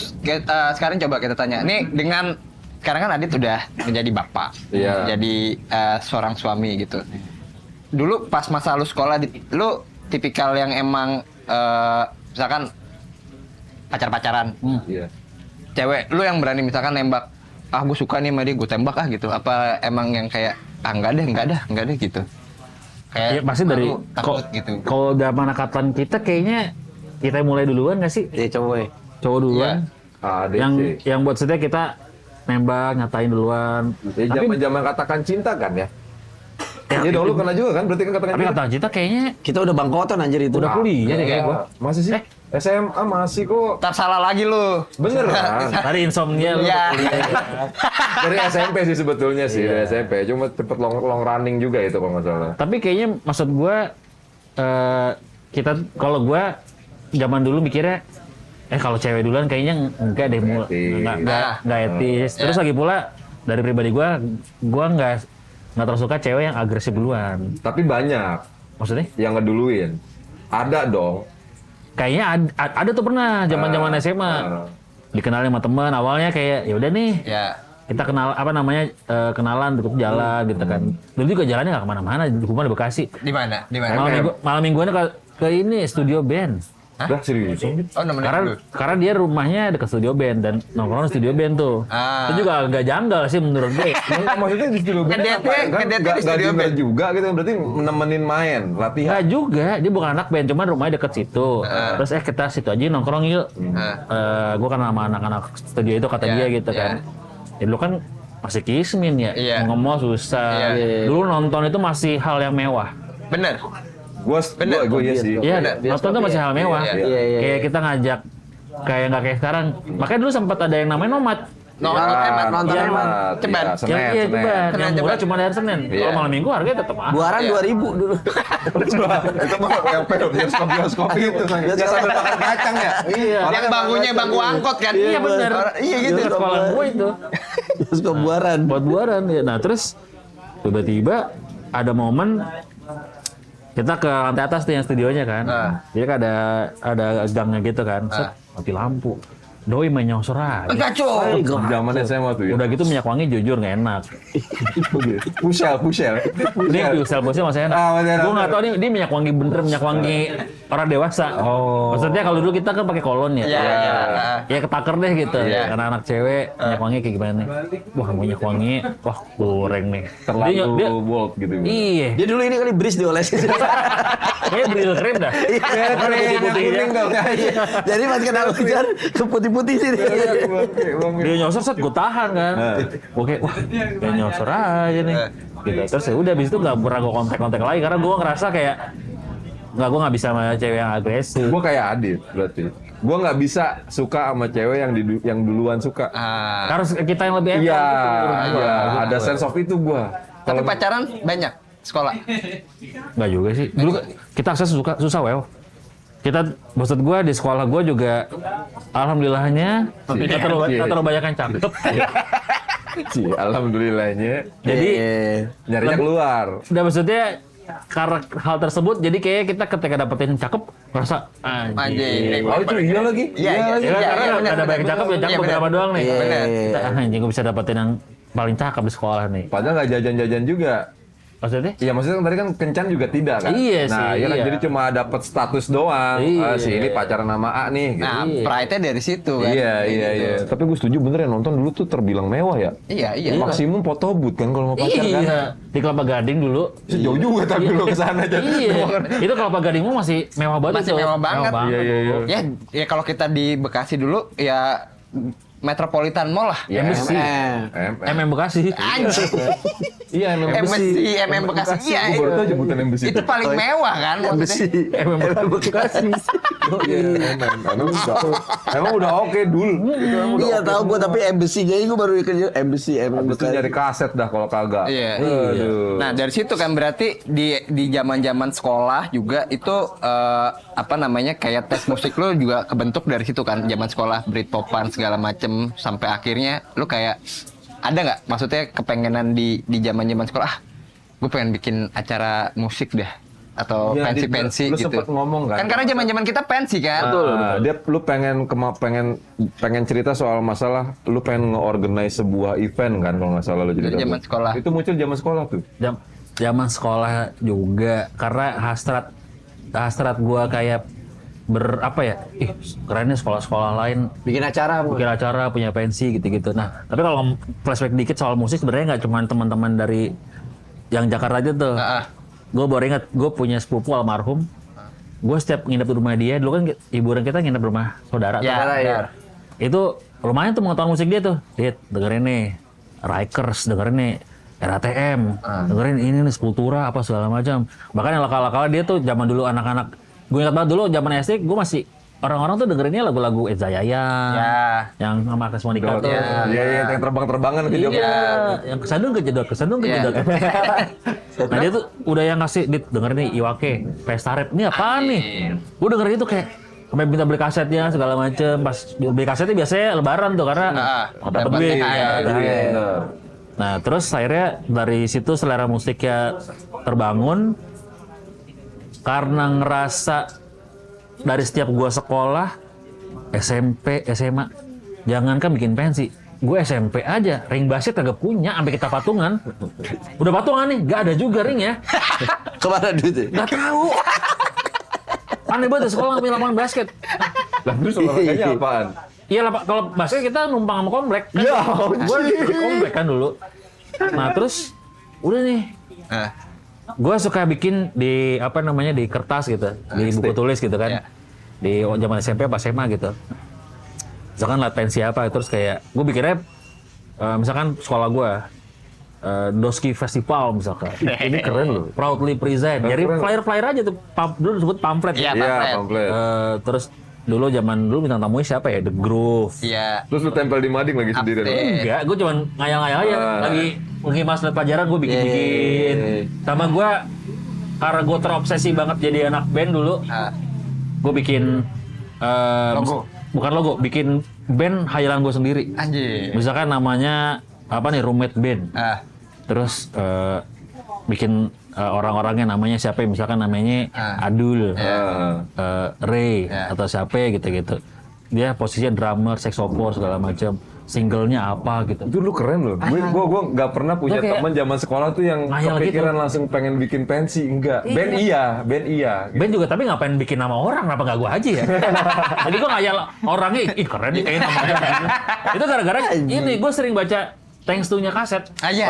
sekarang coba kita tanya, nih dengan sekarang kan Adit udah menjadi bapak, Iya. jadi seorang suami gitu. Dulu pas masa lu sekolah, lu tipikal yang emang misalkan pacar-pacaran, Iya. cewek lu yang berani misalkan nembak, gue suka nih sama dia, gue tembak gitu. Apa emang yang kayak enggak deh gitu. Kayak Ya, pasti dari malu, takut gitu. Kalau zaman angkatan kita kayaknya kita mulai duluan nggak sih? Ya coba. Cowok duluan. Ada Yang sih. yang buat setia kita nembak, nyatain duluan. Ya, Tapi zaman-zaman katakan cinta kan ya? Ya dong, lu kena juga kan? Berarti kan katakan tapi cinta. kata cinta kayaknya Kita udah bangkotan anjir itu. udah kuliah deh kayak gua. Masih sih? SMA masih kok. Ntar salah lagi lu. Beneran. Tadi insomnia lu Iya. kuliah. Dari SMP sih sebetulnya sih, dari SMP. Cuma cepet long running juga itu kalau nggak salah. Tapi kayaknya maksud gua kita kalau gua zaman dulu mikirnya kalau cewek duluan kayaknya enggak deh Etis. enggak etis. Terus lagi pula dari pribadi gua nggak terlalu suka cewek yang agresif duluan. Tapi banyak Maksudnya? yang ngeduluin. Ada dong. Kayaknya ada tuh pernah zaman-zaman SMA. Dikenalin sama teman, awalnya kayak ya udah nih. Ya. Kita kenal kenalan deket jalan gitu kan. Dulu juga jalannya nggak kemana-mana, di rumah di Bekasi. Di mana? Di mana? Malam mingguannya ke ini studio band. Dah serius. Oh, nemenin lu. Karena dia rumahnya dekat studio band dan nongkrong di studio band tuh. Itu juga agak janggal sih menurut gue. Maksudnya di studio band Ngedate-nya- apa? Kan ngedate-nya nggak di studio dinner band. juga gitu, berarti nemenin main, latihan. Enggak juga, dia bukan anak band, cuman rumahnya deket situ. Terus kita situ aja nongkrong yuk. Gue kan sama anak-anak studio itu kata Iya, dia gitu iya. kan. Ya dulu kan masih kismin ya, Iya. ngomong susah. Iya. Dulu nonton itu masih hal yang mewah. Bener. Gue iya sih. Iya, Bener. nonton itu masih hal mewah. Iya, iya. Kayak kita ngajak kayak nggak kayak sekarang. Makanya dulu sempat ada yang namanya nomad. Nonton Iya, hemat. Ceban. Iya, Senin, Iya, Senin. Ceban. Yang Ceban. murah cuma dari Senin. Iya. Kalau malam minggu harganya tetap mahal. Buaran 2.000 dulu. Itu mah yang bioskop itu. Ya sambil makan kacang ya. Iya. Yang bangkunya bangku angkot kan? Iya benar. Iya gitu. Dekat sekolah gue itu. Bioskop buaran. Buat buaran ya. Nah terus tiba-tiba ada momen kita ke lantai atas tuh yang studionya kan. Jadi kan ada gangnya gitu kan. Set, mati lampu. Doi main nyosor aja. Enggak, Cok. Zaman SMA tuh ya. Udah gitu minyak wangi jujur nggak enak. Pushel. Ini pusel masih enak. Masih enak. Gue nggak tahu nih minyak wangi bener minyak wangi orang dewasa. Oh. Maksudnya kalau dulu kita kan pakai kolon ya. Iya. Ya ketaker deh gitu. Iya. Karena anak cewek minyak wangi kayak gimana nih? Wah minyak wangi, wah goreng nih. Terlalu bold gitu. Iya. Dia dulu ini kali bris diolesin. Kayaknya bril krim dah. Warna putih-putih ya. Jadi pas kena hujan keputih-putih sih dia. Dia nyosor set gue tahan kan. Oke, wah dia nyosor aja nih. Gitu. Terus ya udah abis itu nggak pernah gue kontak-kontak lagi karena gue ngerasa kayak gue nggak bisa sama cewek yang agresif. Gue kayak Adit berarti. Gue nggak bisa suka sama cewek yang duluan suka. Harus kita yang lebih Iya, gitu. iya. Ada sense of itu gue. Tapi pacaran banyak sekolah. Nggak juga sih. Dulu kita akses susah well. Maksud gue di sekolah gue juga alhamdulillahnya nggak terlalu banyak yang cakep. Alhamdulillahnya. Jadi Nyarinya keluar. udah maksudnya karena hal tersebut jadi kayak kita ketika dapetin cakep merasa anjing. Oh itu iya lagi. Iya, Ya, karena benar, ada banyak benar. cakep ya cakep Iya, beberapa benar. doang nih. Benar. Kita, anjing gue bisa dapetin yang paling cakep di sekolah nih. Padahal nggak jajan-jajan juga. Maksudnya? Iya maksudnya kan tadi kan kencan juga tidak kan? Iya Nah sih, iya kan iya. jadi cuma dapat status doang. Iya. Si ini pacaran sama A nih. Gitu. Nah, pride-nya dari situ kan. Iya Kayak iya gitu. iya. Tapi gue setuju bener ya nonton dulu tuh terbilang mewah ya. Iya. Maksimum foto booth kan kalau mau pacar kan. Iya. Di Kelapa Gading dulu. Jauh juga tapi lo kesana aja. Iya. Itu Kelapa Gadingmu masih mewah banget Masih tuh. mewah banget. Iya iya iya. Ya kalau kita di Bekasi dulu ya Metropolitan Mall lah. Ya, Embassy. MM Bekasi. Anjing. Iya emang Embassy, Bekasi. Iya. Gue baru tau jemputan embassy. Itu paling mewah kan maksudnya. MM Bekasi. Emang udah oke dulu. Iya tahu gue tapi embassy jadi gue baru kerja embassy Habis itu nyari kaset dah kalau kagak. Iya. Aduh. Nah dari situ kan berarti di zaman sekolah juga itu apa namanya kayak tes musik lo juga kebentuk dari situ kan zaman sekolah Britpopan segala macem sampai akhirnya lo kayak ada nggak maksudnya kepengenan di zaman sekolah gue pengen bikin acara musik deh atau Iya, pensi lu gitu. sempet ngomong kan? Karena zaman kita pensi kan. Dia lu pengen cerita soal masalah lu pengen nge-organize sebuah event kan kalau nggak salah lu jadi. Dari zaman sekolah. Itu muncul zaman sekolah tuh. Zaman sekolah juga karena hasrat gua kayak kerennya sekolah-sekolah lain bikin acara bikin acara punya pensi gitu-gitu. Nah, tapi kalau flashback dikit soal musik sebenarnya nggak cuma teman-teman dari yang Jakarta aja tuh. Gue baru ingat, gue punya sepupu almarhum. Gue setiap nginep di rumah dia, dulu kan hiburan kita nginep di rumah saudara. Ya. Itu lumayan tuh pengetahuan musik dia tuh. Dit, dengerin nih Rikers, dengerin nih RATM, dengerin ini nih Sepultura apa segala macam. Bahkan yang lokal-lokal dia tuh zaman dulu anak-anak. Gue ingat banget dulu zaman SD, gue masih orang-orang tuh dengerinnya lagu-lagu Eza Yayang, yang sama Agnes Monica tuh. Iya, yang terbang-terbangan ke Jogja. Iya, yang kesadung kejedot. Nah dia tuh udah yang ngasih, Dit, dengerin nih Iwake, Pesta Rap, ini apaan nih? Gue dengerin itu kayak, sampai minta beli kasetnya segala macem. Pas beli kasetnya biasanya lebaran tuh, karena dapat duit. Nah terus akhirnya dari situ selera musiknya terbangun, karena ngerasa dari setiap gua sekolah, SMP, SMA, jangankan bikin pensi, gue SMP aja, ring basket kagak punya, sampai kita patungan. Udah patungan nih, gak ada juga ring ya. kemana duitnya Gak tahu. Aneh banget sekolah nggak punya lapangan basket. Lah terus olahraganya apaan? Iya lah, kalau basket kita numpang sama komplek. Ya, gue di komplek kan dulu. Nah terus, udah nih. Gue suka bikin di di kertas gitu, di buku tulis gitu kan, di zaman SMP apa SMA gitu. Misalkan liat pensi apa, terus kayak gue bikinnya, misalkan sekolah gue, Doski Festival misalkan, ini keren loh, proudly present. Jadi flyer aja tuh, dulu disebut pamflet. Iya, Iya, pamflet. Terus dulu zaman dulu bintang tamunya siapa ya? The Groove. Iya. Terus lu tempel di mading lagi sendirian. Update. Enggak, gue cuman ngayal-ngayal aja. Lagi menghimas pelajaran gue bikin-bikin. Sama gue, karena gue terobsesi banget jadi anak band dulu, Ah. gue bikin Logo. bukan logo, bikin band hayalan gue sendiri. Anjir. Misalkan namanya apa nih, Roommate Band. Ah. Terus bikin orang-orangnya namanya siapa? Misalkan namanya Adul, Ray Ya. atau siapa gitu-gitu. Dia posisinya drummer, saxophone segala macam. Singlenya apa gitu. Itu lu keren loh. Gua nggak pernah punya Gua kayak teman zaman sekolah tuh yang ngayal kepikiran gitu. langsung pengen bikin pensi. Enggak. Band iya. Band juga, tapi ngapain bikin nama orang? Kenapa nggak gue aja ya? Jadi gue ngayal orangnya, ih keren nih kayaknya namanya. Itu gara-gara ini gue sering baca Thanks to-nya kaset. Aja.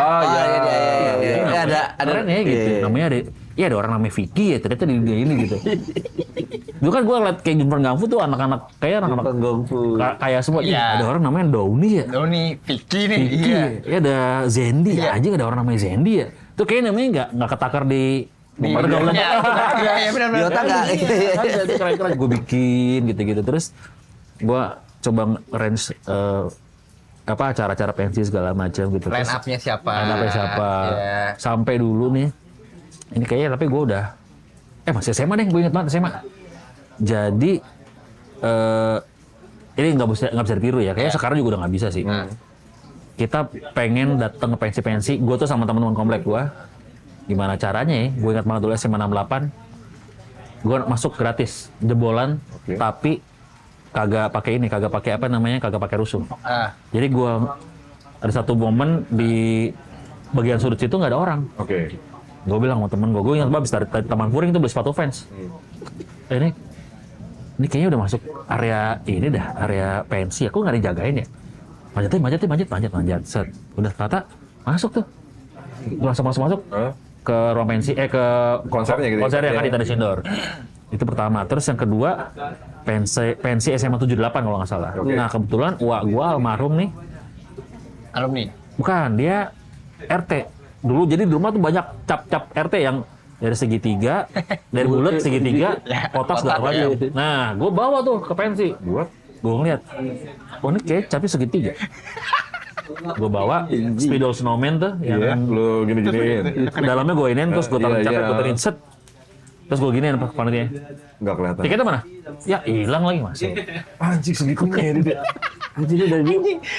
Iya. Ada Keren ya gitu. Namanya ada orang namanya Vicky ya, ternyata di ini gitu. Dulu kan gue ngeliat kayak Juniper Gangfu tuh anak-anak kayak semua. Ih, Iya. ada orang namanya Downy ya. Doni, Vicky nih. Vicky Iya. ya, ada Zendi Iya. aja, ada orang namanya Zendi ya. Itu kayaknya namanya nggak ketakar di pergaulan. Iya, benar. Di otak nggak? Ada tuh keren-keren gue bikin gitu-gitu. Terus gue coba range acara-acara pensi segala macam gitu. Line Terus up-nya siapa? line up-nya siapa. Iya. Sampai dulu nih, ini kayaknya tapi gue udah masih SMA deh, gue inget banget SMA. Jadi ini nggak bisa ditiru ya, kayaknya sekarang juga udah nggak bisa sih. Kita pengen datang ke pensi-pensi, gue tuh sama teman-teman komplek gue. Gimana caranya ya? Gue ingat banget dulu SMA 68, gue masuk gratis, jebolan, tapi kagak pakai rusuh. Jadi gue ada satu momen di bagian sudut situ nggak ada orang. Oke. Gue bilang sama temen gue ingat banget dari Taman Puring tuh beli sepatu Vans. Ini kayaknya udah masuk area ini dah, area pensi. Aku nggak dijagain ya. Manjat. Set. Udah ternyata masuk tuh. Langsung masuk ke ruang pensi, ke Konsernya gitu ya? konsernya kan di Tanda Sindor. Itu pertama. Terus yang kedua pensi SMA 78 kalau nggak salah. Nah kebetulan gua almarhum nih. Alumni. Bukan, dia RT. Dulu jadi di rumah tuh banyak cap-cap RT yang dari segitiga, dari bulat segitiga, kotak segala macam. Nah, gue bawa tuh ke pensi. Gue ngeliat, oh ini kayak capnya segitiga. Gue bawa spidol snowman tuh, yang Lu gini-giniin. dalamnya gue inin, terus gue taruh capnya, gue taruhin set. Terus gue giniin panitnya. Nggak kelihatan. Tiketnya mana? Ya hilang lagi mas. Anjing segitunya ya dia. Anjing dari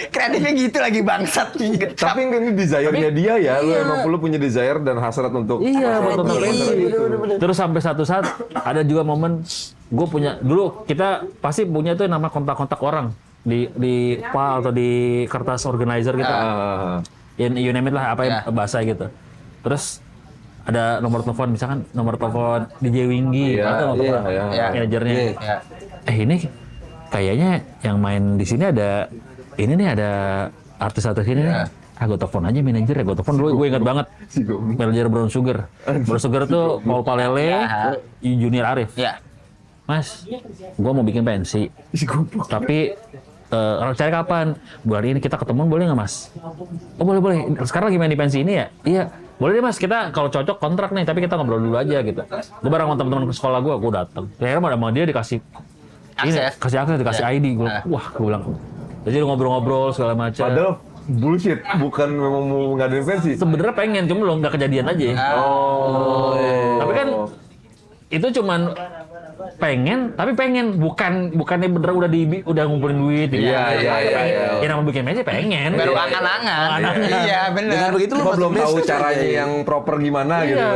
Kreatifnya gitu lagi bangsat. Tapi ini desire-nya dia ya. Lu emang perlu punya desire dan hasrat untuk Iya, buat nonton konser pensi. itu. Terus sampai satu saat ada juga momen gue punya dulu kita pasti punya tuh nama kontak-kontak orang di file atau di kertas organizer gitu. You name it lah apa yang bahasa gitu. Terus ada nomor telepon misalkan nomor telepon DJ Winggy atau nomor manajernya. Ini kayaknya yang main di sini ada artis-artis ini nih. Gue telepon aja manajer ya, gue telepon dulu, gue ingat banget manajer Brown Sugar. Brown Sugar tuh Paul Palele, Junior Arif. Mas, gue mau bikin pensi, tapi cari kapan? Bulan ini kita ketemuan boleh nggak mas? Oh boleh. Sekarang lagi main di pensi ini ya? Iya. Boleh deh mas, kita kalau cocok kontrak nih, tapi kita ngobrol dulu aja gitu. Gue bareng sama teman-teman ke sekolah gue datang. Akhirnya sama dia dikasih kasih akses, dikasih ID. Gue bilang. Jadi ngobrol-ngobrol segala macam. Padahal bullshit, bukan memang mau ngadain pensi. Sebenarnya pengen, cuma lo nggak kejadian aja. Tapi kan itu cuman pengen, bukannya bener udah ngumpulin duit. Iya. Ya nama bikin pensi pengen. Baru angan-angan. Iya bener. Dengan begitu lu Cuma belum masuk tahu backstage caranya aja. yang proper gimana gitu.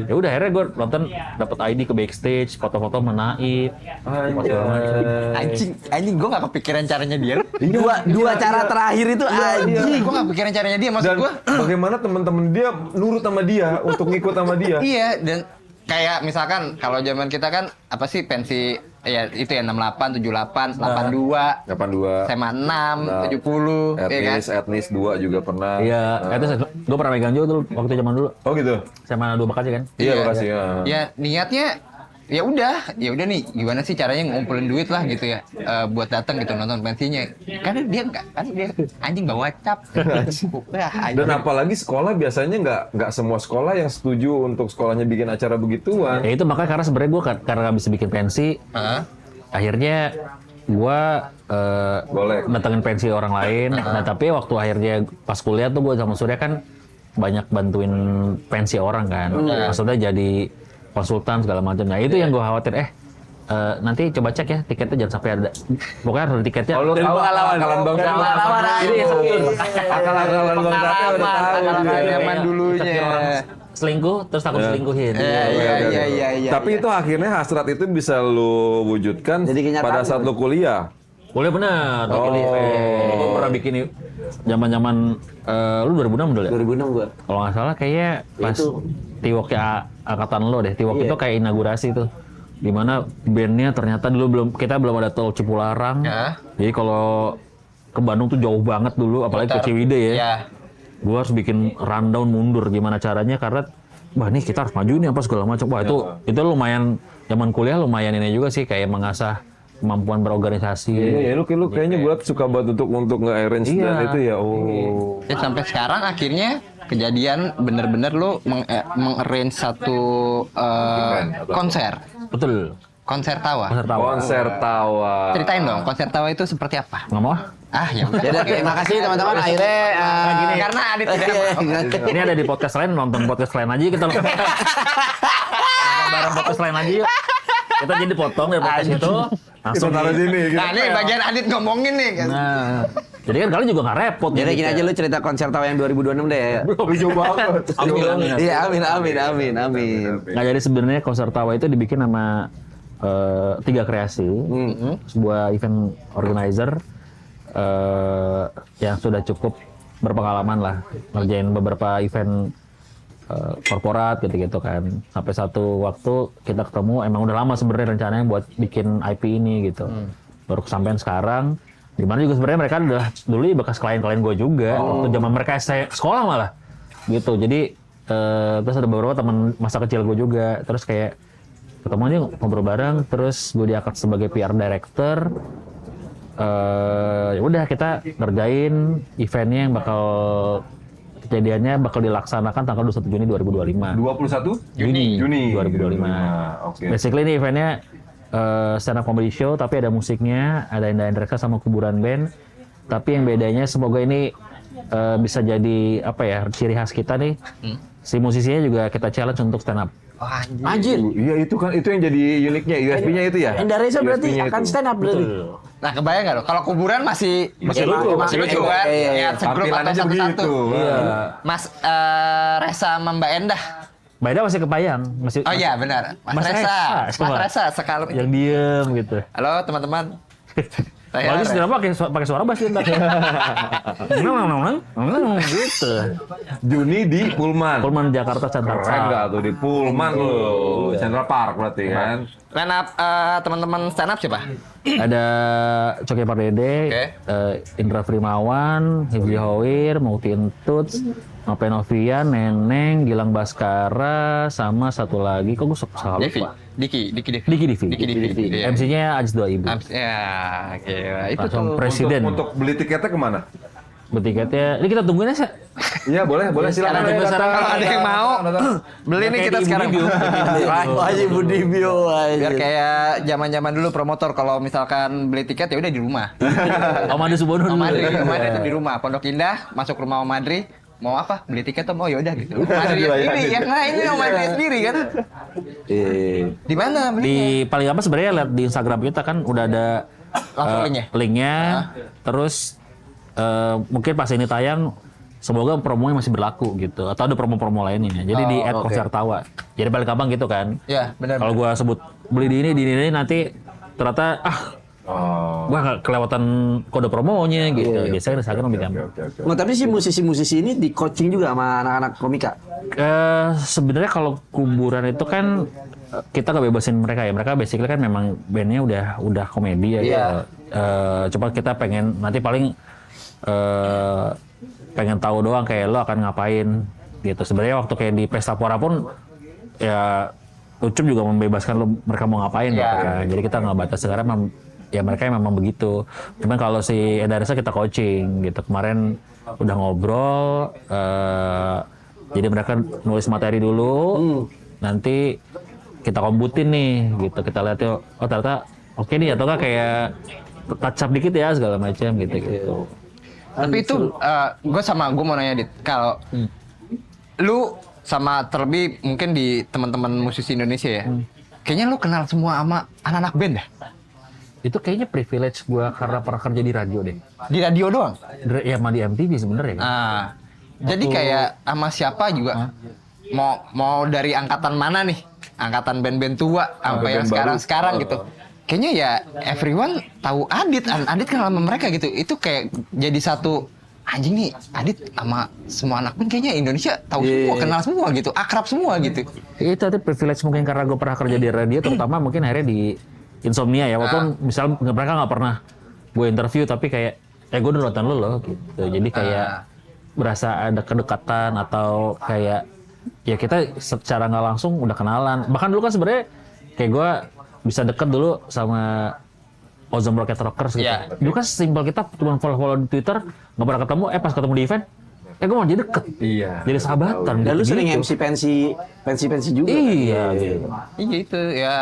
Ya udah akhirnya gue nonton dapat ID ke backstage, foto-foto menaip. Anjing gue gak kepikiran caranya dia. Dua cara terakhir itu anjing. Gue gak kepikiran caranya dia, maksud Dan gue. bagaimana teman-teman dia nurut sama dia untuk ngikut sama dia. Iya, dan kayak misalkan kalau zaman kita kan apa sih pensi ya itu ya 68, 78, 82, 82. SMA 6, 70, ya kan? Etnis 2 juga pernah. Iya, itu gue pernah megang juga tuh waktu zaman dulu. Oh gitu. Sama 2 Bekasi kan. Iya, makasih ya. Ya niatnya ya udah nih gimana sih caranya ngumpulin duit lah gitu ya buat datang gitu nonton pensinya. Karena dia anjing bawa cap. Dan apalagi sekolah biasanya nggak semua sekolah yang setuju untuk sekolahnya bikin acara begituan. Ya itu makanya karena sebenarnya gue karena nggak bisa bikin pensi, akhirnya gua Boleh. datengin pensi orang lain. Nah tapi waktu akhirnya pas kuliah tuh gua sama Surya kan banyak bantuin pensi orang kan. Maksudnya jadi konsultan segala macam. Nah itu yang gua khawatir. Nanti coba cek ya tiketnya jangan sampai ada. Pokoknya harus tiketnya. Oh, lu tahu akalan Bang Sate. Ini Akalan Bang Sate udah tahu. Zaman dulunya. Selingkuh terus takut selingkuhin. Iya. Tapi itu akhirnya hasrat itu bisa lu wujudkan Jadi kenyataan. pada saat lu kuliah. Boleh benar. Gue pernah bikin zaman-zaman lu 2006 dulu ya? 2006 gua. Kalau nggak salah kayaknya pas Tiwoknya angkatan lo deh. Tiwok itu kayak inaugurasi tuh. Dimana bandnya ternyata dulu kita belum ada tol Cipularang. Ya. Jadi kalau ke Bandung tuh jauh banget dulu, apalagi ke Ciwidey ya. Iya. Gue harus bikin rundown mundur gimana caranya karena wah nih kita harus maju nih apa segala macam. Wah itu lumayan zaman kuliah lumayan ini juga sih kayak mengasah kemampuan berorganisasi. Iya, lu kayaknya gue suka banget untuk nge-arrange dan itu ya. Oh. Ya, sampai sekarang akhirnya kejadian bener-bener lu meng-arrange satu konser. Betul. Konser tawa. Konser tawa. Ceritain dong, konser tawa itu seperti apa? Nggak mau? Ya udah. Jadi terima kasih teman-teman akhirnya Karena Adit tidak mau. Ini ada di podcast lain, nonton podcast lain aja kita nonton bareng podcast lain aja yuk. Kita jadi potong dari podcast itu langsung taruh sini. Nah ini bagian Adit ngomongin nih kan. Nah, jadi kan kalian juga nggak repot. Jadi gini aja lu cerita konser tawa yang 2026 deh ya. Hijau banget. Iya, amin. Nah jadi sebenarnya konser tawa itu dibikin sama 3 kreasi, sebuah event organizer yang sudah cukup berpengalaman lah ngerjain beberapa event korporat gitu-gitu kan. Sampai satu waktu kita ketemu, emang udah lama sebenarnya rencananya buat bikin IP ini gitu. Baru kesampaian sekarang. Dimana juga sebenarnya mereka udah dulu bekas klien-klien gue juga waktu zaman mereka sekolah malah gitu. Jadi terus ada beberapa teman masa kecil gue juga. Terus kayak ketemu aja ngobrol bareng. Terus gue diangkat sebagai PR director. Ya udah kita ngerjain eventnya yang kejadiannya bakal dilaksanakan tanggal 21 Juni 2025. 21 Juni 2025. Oke. Basically ini eventnya stand up comedy show tapi ada musiknya, ada Indah Endreka sama kuburan band. Tapi yang bedanya semoga ini bisa jadi apa ya ciri khas kita nih. Si musisinya juga kita challenge untuk stand up. Anjir. Iya itu kan itu yang jadi uniknya USP-nya itu ya. Indaresa berarti USP-nya akan itu. stand up berarti. Nah kebayang nggak lo? Kalau kuburan masih Masih lucu kan? Iya. Ya segrup Tampilannya atau begitu. satu-satu. Iya. Mas Resa sama Mbak Endah. Mbak Ida masih kepayang, masih. Oh iya benar. Mas Resa. Mas Resa sekalum. Yang diem gitu. Halo teman-teman. Saya Bagus kenapa pakai suara bass dia ntar. Gitu. Juni di Pullman. Pullman Jakarta Central Keren nggak Park. tuh di Pullman loh. Central Park berarti kan. Line up teman-teman stand up siapa? Ada Coki Pardede, Oke. Indra Frimawan, Hibji Hawir, Mauti Entuts, Nopen Novian, Neneng, Gilang Baskara, sama satu lagi, kok gue salah Devi. lupa. Diki Devi. Diki Divi. Iya. MC-nya Ajis 2000. Ya, gila. Itu Langsung tuh. presiden. Untuk beli tiketnya kemana? Bertiketnya, ini kita tungguin aja. Iya boleh silakan. Sekarang juga sekarang Kalau ada yang mau, beli nih kita sekarang. Wajib Budi Bio. Biar kayak zaman-zaman dulu promotor kalau misalkan beli tiket ya udah di rumah. Om Ade Subono Om dulu. Adri, Om Adri itu di rumah. Pondok Indah, masuk rumah Om Adri, mau apa? Beli tiket tuh mau ya udah gitu. Om Adri sendiri yang ini Om Adri sendiri kan. Di mana beli? Di paling apa sebenarnya lihat di Instagram kita kan udah ada Langsung linknya? Terus mungkin pas ini tayang semoga promonya masih berlaku gitu atau ada promo-promo lainnya. Jadi di @konser tawa. Jadi paling gampang gitu kan. Ya, benar. Kalau gua sebut beli di ini nanti ternyata gua nggak kelewatan kode promonya gitu. Biasanya Instagram lebih gampang. Oh, tapi si musisi-musisi ini di coaching juga sama anak-anak komika. Sebenarnya kalau kuburan itu kan kita kebebasin mereka ya. Mereka basically kan memang bandnya udah komedi ya. Gitu. Coba kita pengen nanti paling pengen tahu doang kayak lo akan ngapain gitu. Sebenarnya waktu kayak di Pesta Pora pun ya Ucup juga membebaskan lo mereka mau ngapain mereka. Jadi kita nggak batas sekarang ya mereka memang begitu. Cuman kalau si Endaresa kita coaching gitu. Kemarin udah ngobrol jadi mereka nulis materi dulu nanti kita komputin nih gitu. Kita lihat oh ternyata oke nih atau nggak kayak touch up dikit ya segala macam gitu. Tapi itu gue mau nanya Dit, kalau lu sama terlebih mungkin di teman-teman musisi Indonesia ya, kayaknya lu kenal semua sama anak-anak band dah. Itu kayaknya privilege gua karena pernah kerja di radio deh. Di radio doang. Ya sama di MTV sebenarnya kan. Jadi kayak sama siapa juga mau dari angkatan mana nih? Angkatan band-band tua sampai yang sekarang gitu. Kayaknya ya everyone tahu Adit kenal sama mereka gitu. Itu kayak jadi satu anjing nih Adit sama semua anak band kayaknya Indonesia tahu semua, kenal semua gitu, akrab semua gitu. Itu tadi privilege mungkin karena gue pernah kerja di radio, terutama mungkin akhirnya di Insomnia ya, walaupun misal mereka nggak pernah gue interview, tapi kayak, gue udah nonton lo loh, gitu. Jadi kayak berasa ada kedekatan atau kayak, ya kita secara nggak langsung udah kenalan. Bahkan dulu kan sebenarnya kayak gue bisa deket dulu sama Ozone Rocket Rockers gitu. Yeah. Dulu kan simpel kita cuma follow di Twitter, nggak pernah ketemu, pas ketemu di event, gue mau jadi deket. Iya. Jadi sahabatan. Dan lu gitu. sering MC pensi juga. Iya, gitu. Iya itu ya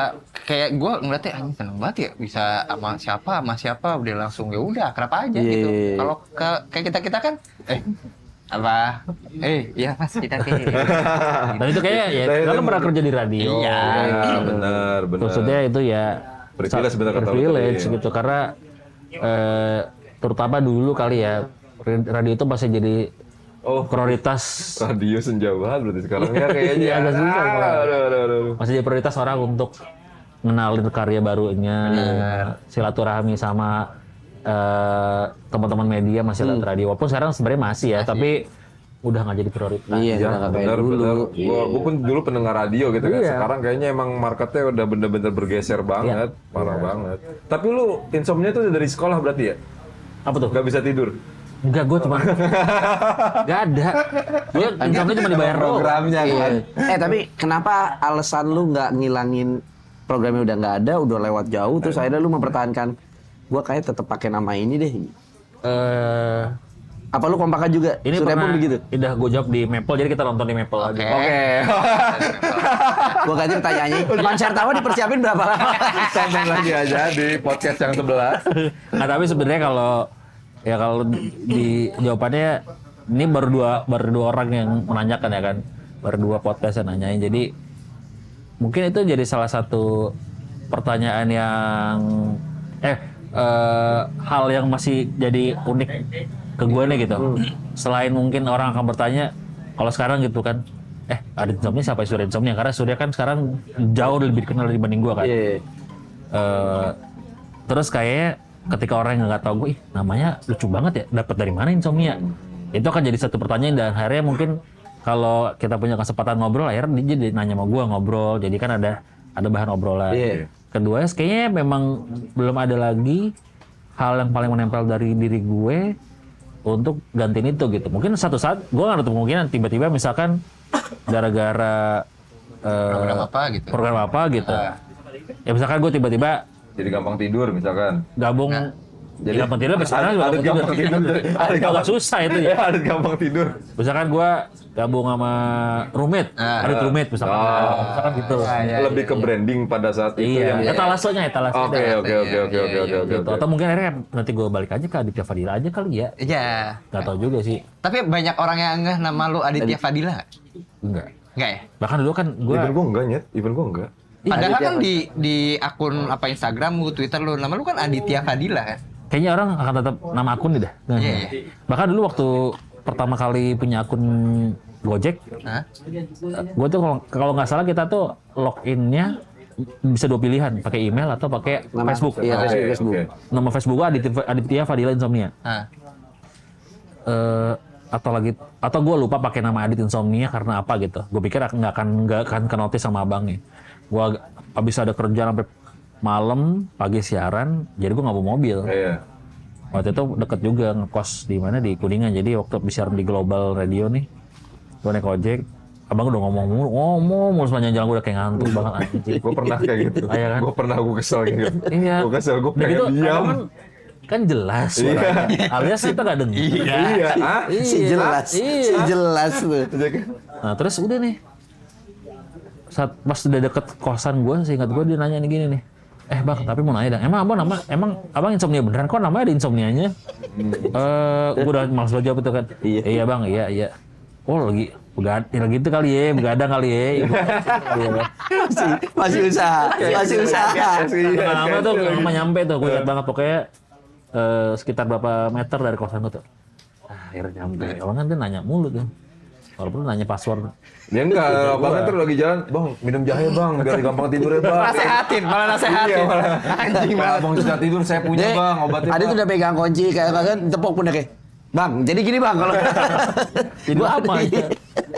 kayak gue ngeliatnya anjing seneng banget ya bisa sama siapa udah langsung ya udah akrab aja gitu. Kalau kayak kita kan iya mas kita kayak Dan itu kayak ya karena pernah kerja di radio. Iya. Benar. Maksudnya itu ya Privilege bener kata lu privilege tadi. gitu karena terutama dulu kali ya radio itu masih jadi prioritas, Radio senja banget berarti sekarang ya kayaknya. agak susah, Pak. Aduh. masih jadi prioritas orang untuk ngenalin karya barunya, silaturahmi sama teman-teman media masih lewat radio. Walaupun sekarang sebenarnya masih ya, tapi udah nggak jadi prioritas. Iya, Ya, udah nggak kayak dulu. Gue pun dulu pendengar radio gitu kan. Iya. Sekarang kayaknya emang marketnya udah bener-bener bergeser banget, parah banget. Tapi lu insomnia tuh dari sekolah berarti ya? Apa tuh? Gak bisa tidur? Enggak, gue cuma nggak ada. Gue insomnia cuma dibayar doang. Programnya kan. Tapi kenapa alasan lu nggak ngilangin programnya udah nggak ada, udah lewat jauh, terus akhirnya lu mempertahankan? Gua kayak tetap pakai nama ini deh. Apa lu kompakan juga? Ini Surya pernah pun begitu. udah gue jawab di Maple, jadi kita nonton di Maple aja. Oke. Gua ganti pertanyaannya. Konser tawa dipersiapin berapa lama? Tonton lagi aja di podcast yang sebelah. Nah tapi sebenarnya kalau di jawabannya ini baru dua orang yang menanyakan ya kan, baru dua podcast yang nanyain. Jadi mungkin itu jadi salah satu pertanyaan yang hal yang masih jadi unik ke gue nih gitu. Selain mungkin orang akan bertanya kalau sekarang gitu kan, Adit Insomnia siapa Surya Insomnia? Karena Surya kan sekarang jauh lebih dikenal dibanding gue kan. Iya. Terus kayaknya ketika orang yang nggak tahu gue, namanya lucu banget ya, dapat dari mana Insomnia? Itu akan jadi satu pertanyaan, dan akhirnya mungkin kalau kita punya kesempatan ngobrol, akhirnya dia jadi nanya sama gue, ngobrol, jadi kan ada bahan obrolan. Iya. Kedua, kayaknya memang belum ada lagi hal yang paling menempel dari diri gue untuk gantiin itu gitu. Mungkin satu saat gue nggak ada kemungkinan tiba-tiba misalkan gara-gara program apa gitu. Ya misalkan gue tiba-tiba Jadi gampang tidur misalkan. gabung, jadi gampang tidur, sekarang juga gampang tidur. Agak susah itu ya. Ada gampang tidur. Misalkan gue gabung sama roommate, ada roommate misalkan. Misalkan gitu. Lebih ke branding pada saat itu Iya, yang. etalasenya. Oke. Gitu. Atau mungkin akhirnya nanti gue balik aja ke Aditya Fadila aja kali ya. Iya. Gak tau juga sih. Tapi banyak orang yang nggak nama lu Aditya Fadila nggak? Enggak. Nggak ya? Bahkan dulu kan gue Even gue enggak nyet, even gue enggak. Padahal kan di akun Instagram lu, Twitter lu, nama lu kan Aditya Fadila kan? kayaknya orang akan tetap nama akun nih dah. Iya. Bahkan dulu waktu pertama kali punya akun Gojek, Hah? gue tuh kalau nggak salah kita tuh loginnya bisa dua pilihan, pakai email atau pakai Facebook. Iya, Facebook. Oke. Nama Facebook gue Aditya Fadila Insomnia. Hah? Atau gue lupa pakai nama Adit Insomnia karena apa gitu. Gue pikir nggak akan ke notice sama abangnya. Gue habis ada kerjaan sampai malam, pagi siaran, jadi gue nggak bawa mobil. Iya. Waktu itu deket juga ngekos di mana, di Kuningan. Jadi waktu siaran di Global Radio nih, gue naik ojek, abang udah ngomong sepanjang jalan, gue udah kayak ngantuk banget anjing. Gue pernah kayak gitu. Iya kan? Gue pernah kesel gitu. Iya. Gue kesel, gue Udah pengen gitu, diam. kan jelas suaranya. Alias kita nggak denger. Iya. Ah? Si jelas. Iya. Si jelas tuh. Nah terus udah nih, pas udah deket kosan gue, seingat gue dia nanya nih gini nih, Bang, tapi mau nanya dah. Emang abang insomnia beneran? Kok namanya ada insomnianya? Gue udah malas jawab itu kan. Iya bang, iya. Oh lagi itu kali ya, begadang kali ya. Masih usaha. Lama tuh, lama nyampe tuh. Gue ingat banget pokoknya sekitar berapa meter dari kosan gue tuh. Akhirnya nyampe. Abang kan dia nanya mulu tuh. Walaupun nanya password. Dia enggak, abangnya tuh lagi jalan, bang minum jahe bang, biar gampang tidur ya bang. Malah nasehatin. Anjing malah. Abang sudah tidur, saya punya bang, obatnya Adi bang. tuh udah pegang kunci kayak kan tepuk pundaknya. Bang, jadi gini bang kalau Jadi lama ya.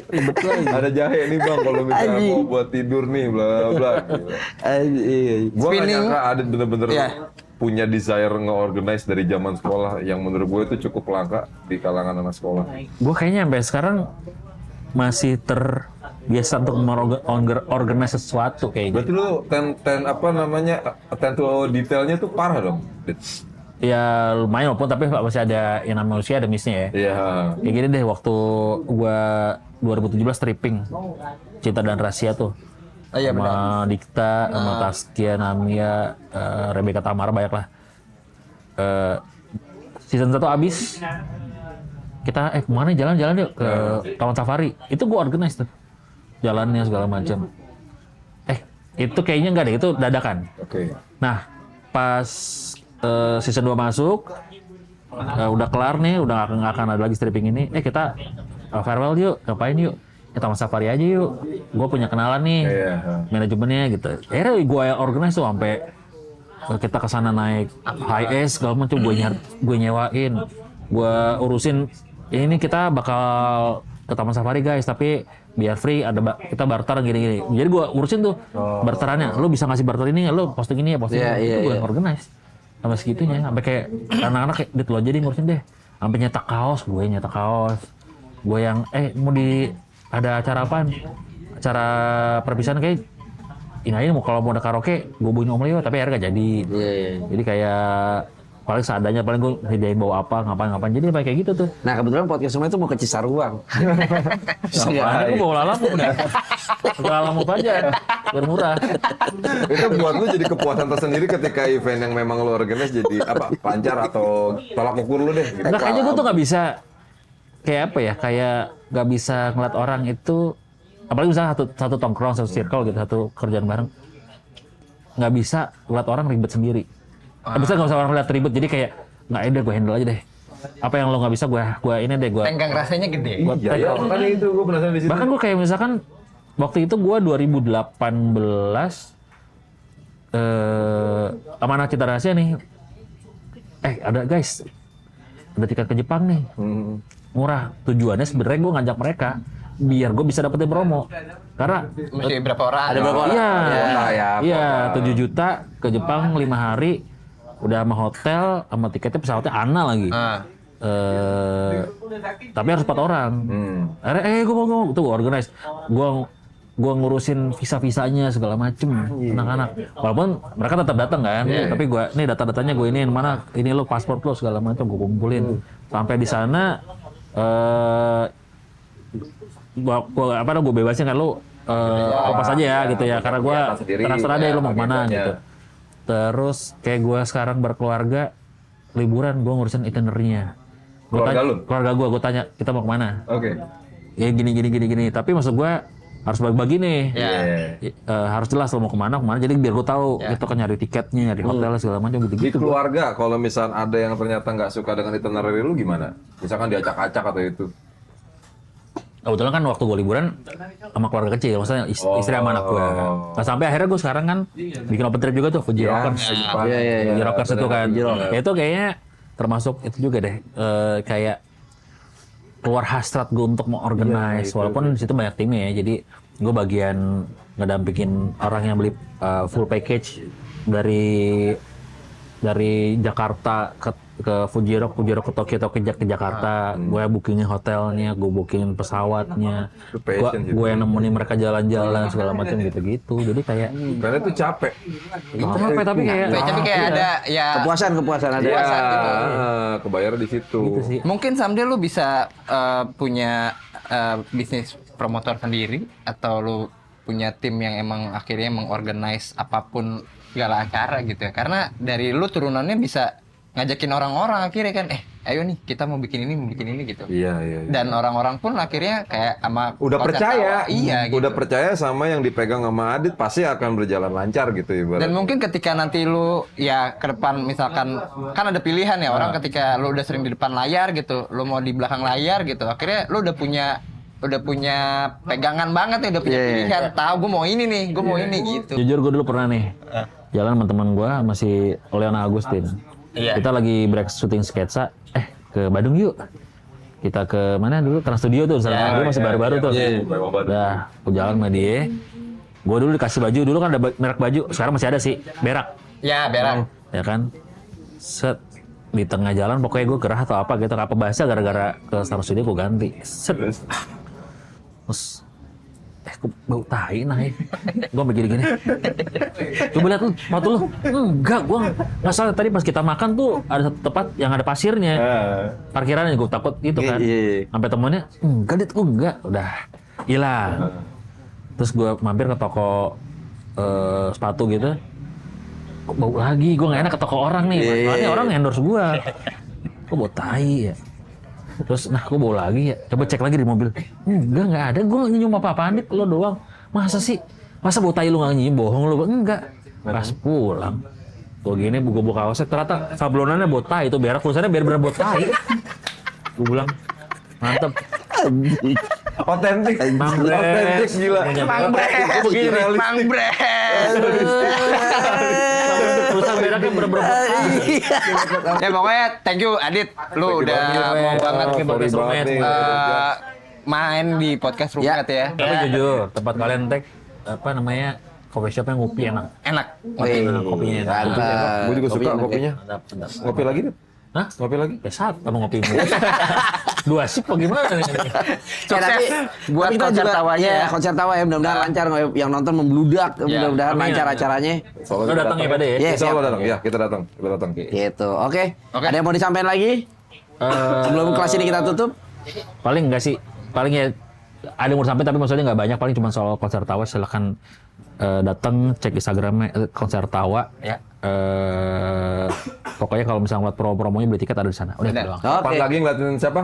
Ribet lagi. Ada jahe nih bang, kalau misalnya Anjing. mau buat tidur nih, bla bla. Gue gak Spinning. nyangka ada bener-bener Iya. punya desire nge-organize dari zaman sekolah yang menurut gue itu cukup langka di kalangan anak sekolah. Gue kayaknya sampai sekarang masih terbiasa untuk organize sesuatu kayak gitu. Berarti lu attention to detailnya tuh parah dong. Dit. Ya lumayan walaupun tapi masih ada yang namanya manusia ada missnya ya. Iya. Kayak gini deh waktu gua 2017 stripping Cinta dan Rahasia tuh. Oh iya Sama Dikta, sama Taskia, Namia, Rebecca Tamara banyak lah. Season 1 abis. Kita kemana jalan-jalan yuk ke Taman Safari. Itu gua organize tuh. Jalannya segala macam. Itu kayaknya enggak deh, itu dadakan. Oke. Nah, pas season 2 masuk, udah kelar nih, udah nggak akan ada lagi stripping ini. Kita farewell yuk, ngapain yuk? Kita Taman Safari aja yuk. Gue punya kenalan nih, manajemennya gitu. Akhirnya gue organize tuh sampai kita kesana naik high S, segala macam. Gue nyewain, gue urusin. Ini kita bakal ke Taman Safari guys, tapi biar free kita barter gini-gini. Jadi gue urusin tuh barterannya. Lo bisa ngasih barter ini, lo posting ini ya, posting ini. Itu gue organize. Sampai segitunya, sampai kayak anak-anak kayak dit lo jadi ngurusin deh. Sampai nyetak kaos, gue yang mau ada acara apaan? Acara perpisahan kayak ini aja kalau mau ada karaoke, gue bunyi Om Leo, tapi akhirnya gak jadi. Jadi kayak paling seadanya, paling gue sediain bawa apa, ngapain. Jadi kayak gitu tuh. Nah kebetulan podcast semua itu mau ke Cisarua. Gue bawa lalamove udah. Lalamove aja, biar murah. Itu buat lu jadi kepuasan tersendiri ketika event yang memang lu organize jadi apa pancar atau tolak ukur lu deh. Gitu. Nah kayaknya gue tuh nggak bisa kayak apa ya, kayak nggak bisa ngeliat orang itu, apalagi misalnya satu tongkrong, satu circle gitu, satu kerjaan bareng, nggak bisa ngeliat orang ribet sendiri. Bisa nggak usah orang lihat ribet, jadi kayak nggak ada, gue handle aja deh. Apa yang lo nggak bisa, gue ini deh, gue. Tenggang rasanya gede. Iya, kan itu gue penasaran di situ. Bahkan gue kayak misalkan waktu itu gue 2018 Amanah Cinta Rahasia nih. Ada guys, ada tiket ke Jepang nih. Murah. Tujuannya sebenarnya gue ngajak mereka biar gue bisa dapetin promo. Karena Mesti berapa orang? Ada berapa orang? Iya, 7 juta ke Jepang 5 hari. Udah sama hotel, sama tiketnya pesawatnya Ana lagi. Tapi harus 4 orang. Akhirnya gue mau tuh organize. Gue ngurusin visa-visanya segala macem anak-anak. Walaupun mereka tetap datang kan, tapi gue nih data-datanya gue ini mana, ini lo paspor lo segala macam gue kumpulin. Sampai di sana gue bebasin kan lo apa saja ya gitu ya, karena gue terserah deh lo mau kemana gitu. Terus kayak gue sekarang berkeluarga, liburan gue ngurusin itinerary-nya. Keluarga gue tanya kita mau kemana? Oke. Ya gini. Tapi maksud gue harus bagi-bagi nih. Harus jelas lo mau kemana. Jadi biar gue tahu kita kan nyari tiketnya, nyari hotel segala macam Di gitu. keluarga, kalau misalnya ada yang ternyata nggak suka dengan itinerary lu gimana? Misalkan diacak-acak atau itu? Kebetulan kan waktu gue liburan sama keluarga kecil, maksudnya istri sama anak gue. Nah sampai akhirnya gue sekarang kan bikin open trip juga tuh, Fuji Rockers. Fuji Rockers itu kan. Ya itu kayaknya termasuk itu juga deh, kayak keluar hasrat gue untuk mau organize, walaupun di situ banyak timnya ya. Jadi gue bagian ngedampingin orang yang beli full package dari Jakarta ke Fuji Rock ke Tokyo atau ke Jakarta. Gue bookingin hotelnya, gue bookingin pesawatnya, gue yang nemenin mereka jalan-jalan segala macam gitu-gitu. Jadi kayak Karena itu capek. tapi kayak ada ya Kepuasan ada. gitu. Kebayar di situ. gitu sih. Mungkin someday lu bisa punya bisnis promotor sendiri, atau lu punya tim yang emang akhirnya mengorganize apapun segala acara gitu ya. Karena dari lu turunannya bisa ngajakin orang-orang akhirnya kan, ayo nih kita mau bikin ini gitu. Iya. Dan orang-orang pun akhirnya kayak sama Udah konser percaya, tawa. Iya gitu. udah percaya sama yang dipegang sama Adit pasti akan berjalan lancar gitu ibaratnya. Dan mungkin ketika nanti lu ya ke depan misalkan kan ada pilihan ya orang ketika lu udah sering di depan layar gitu, lu mau di belakang layar gitu, akhirnya lu udah punya pegangan banget nih, udah punya pilihan. Tahu gue mau ini nih, gue mau ini gitu. Jujur gue dulu pernah nih jalan sama teman gue masih Leona Agustin. Kita lagi break syuting sketsa, ke Bandung yuk. Kita ke mana dulu? Trans Studio tuh, dulu masih baru-baru tuh. Udah, aku jalan sama dia. Gue dulu dikasih baju, dulu kan ada merek baju, sekarang masih ada sih, berak. Ya, berak. Ya kan? Set, di tengah jalan pokoknya gue gerah atau apa gitu, apa basah gara-gara ke Trans Studio gue ganti. Set. Terus kok bau tai nih. Gue sampai gini-gini. Coba lihat lu, foto lu. Enggak, gue nggak salah. Tadi pas kita makan tuh ada satu tempat yang ada pasirnya. Parkirannya gue takut gitu kan. Sampai temennya, enggak dit, gue enggak. Udah hilang. Terus gue mampir ke toko sepatu gitu. Kok bau lagi? Gue nggak enak ke toko orang nih. Soalnya orang endorse gue. Kok bau tai ya? Terus, nah gue bawa lagi ya, coba cek lagi di mobil. Nggak ada, gue nggak nyium apa-apaan, Dit, lo doang. Masa sih? Masa bawa tai lu nggak nyium, bohong lu? Enggak. Pas pulang, gue gini, gue buka kaosnya, ternyata sablonannya bawa tai, itu berak, tulisannya biar bener bawa tai. Gue bilang, mantep. Otentik gila. Mang Bre. Tulisan beraknya bener-bener bawa tai. Ya pokoknya thank you Adit, lu udah mau banget Sorry podcast banget nih. main di podcast Roommate ya. Tapi jujur, tempat kalian tag, apa namanya, coffee shop yang ngopi enak. Enak. Kopinya enak. Gue juga suka kopinya. Sedap. Ngopi lagi, Dit? Hah? Ngopi lagi? Ya satu sama ngopi mulu. 2 sip apa gimana nih? Sukses buat kita konser juga, tawanya ya. konser tawa ya, mudah-mudahan lancar, yang nonton membludak, mudah-mudahan amin, lancar amin. acaranya. Lo datang ya pada ya? Yes, Insya Allah siap. datang. Ya, kita datang. Gitu. Oke. Oke. Ada yang mau disampaikan lagi? Sebelum kelas ini kita tutup? Paling enggak sih. Paling ya ada yang mau sampai tapi maksudnya nggak banyak. Paling cuma soal konser tawa. Silakan datang cek Instagramnya konser tawa. Ya. Pokoknya kalau misalnya buat promonya beli tiket ada di sana. Udah Bener. doang. Kapan Oke. lagi ngeliatin siapa?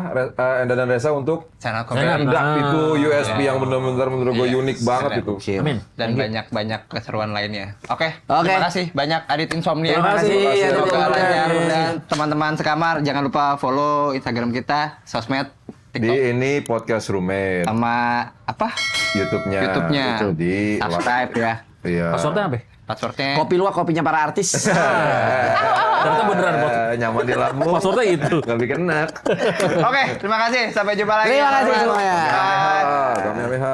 Enda dan Reza untuk Channel Channel. Kopi Enggak, Nah. itu USP yang benar-benar menurut gue unik banget itu. Amin. dan banyak keseruan lainnya. Oke. Oke. Terima kasih banyak Adit Insomnia. Terima kasih, Adit Semoga Insomnia. lancar. Dan teman-teman sekamar jangan lupa follow Instagram kita, sosmed, Di TikTok, ini podcast Roommate, sama apa? YouTube-nya. Di Subscribe ya. Iya. Passwordnya apa? Passwordnya Kopi luwak, kopinya para artis. Ternyata beneran bot. Nyaman di lambung. Passwordnya itu. Nggak bikin enak. Oke, terima kasih. Sampai jumpa lagi. Terima kasih semuanya. Bye. Kami ABH.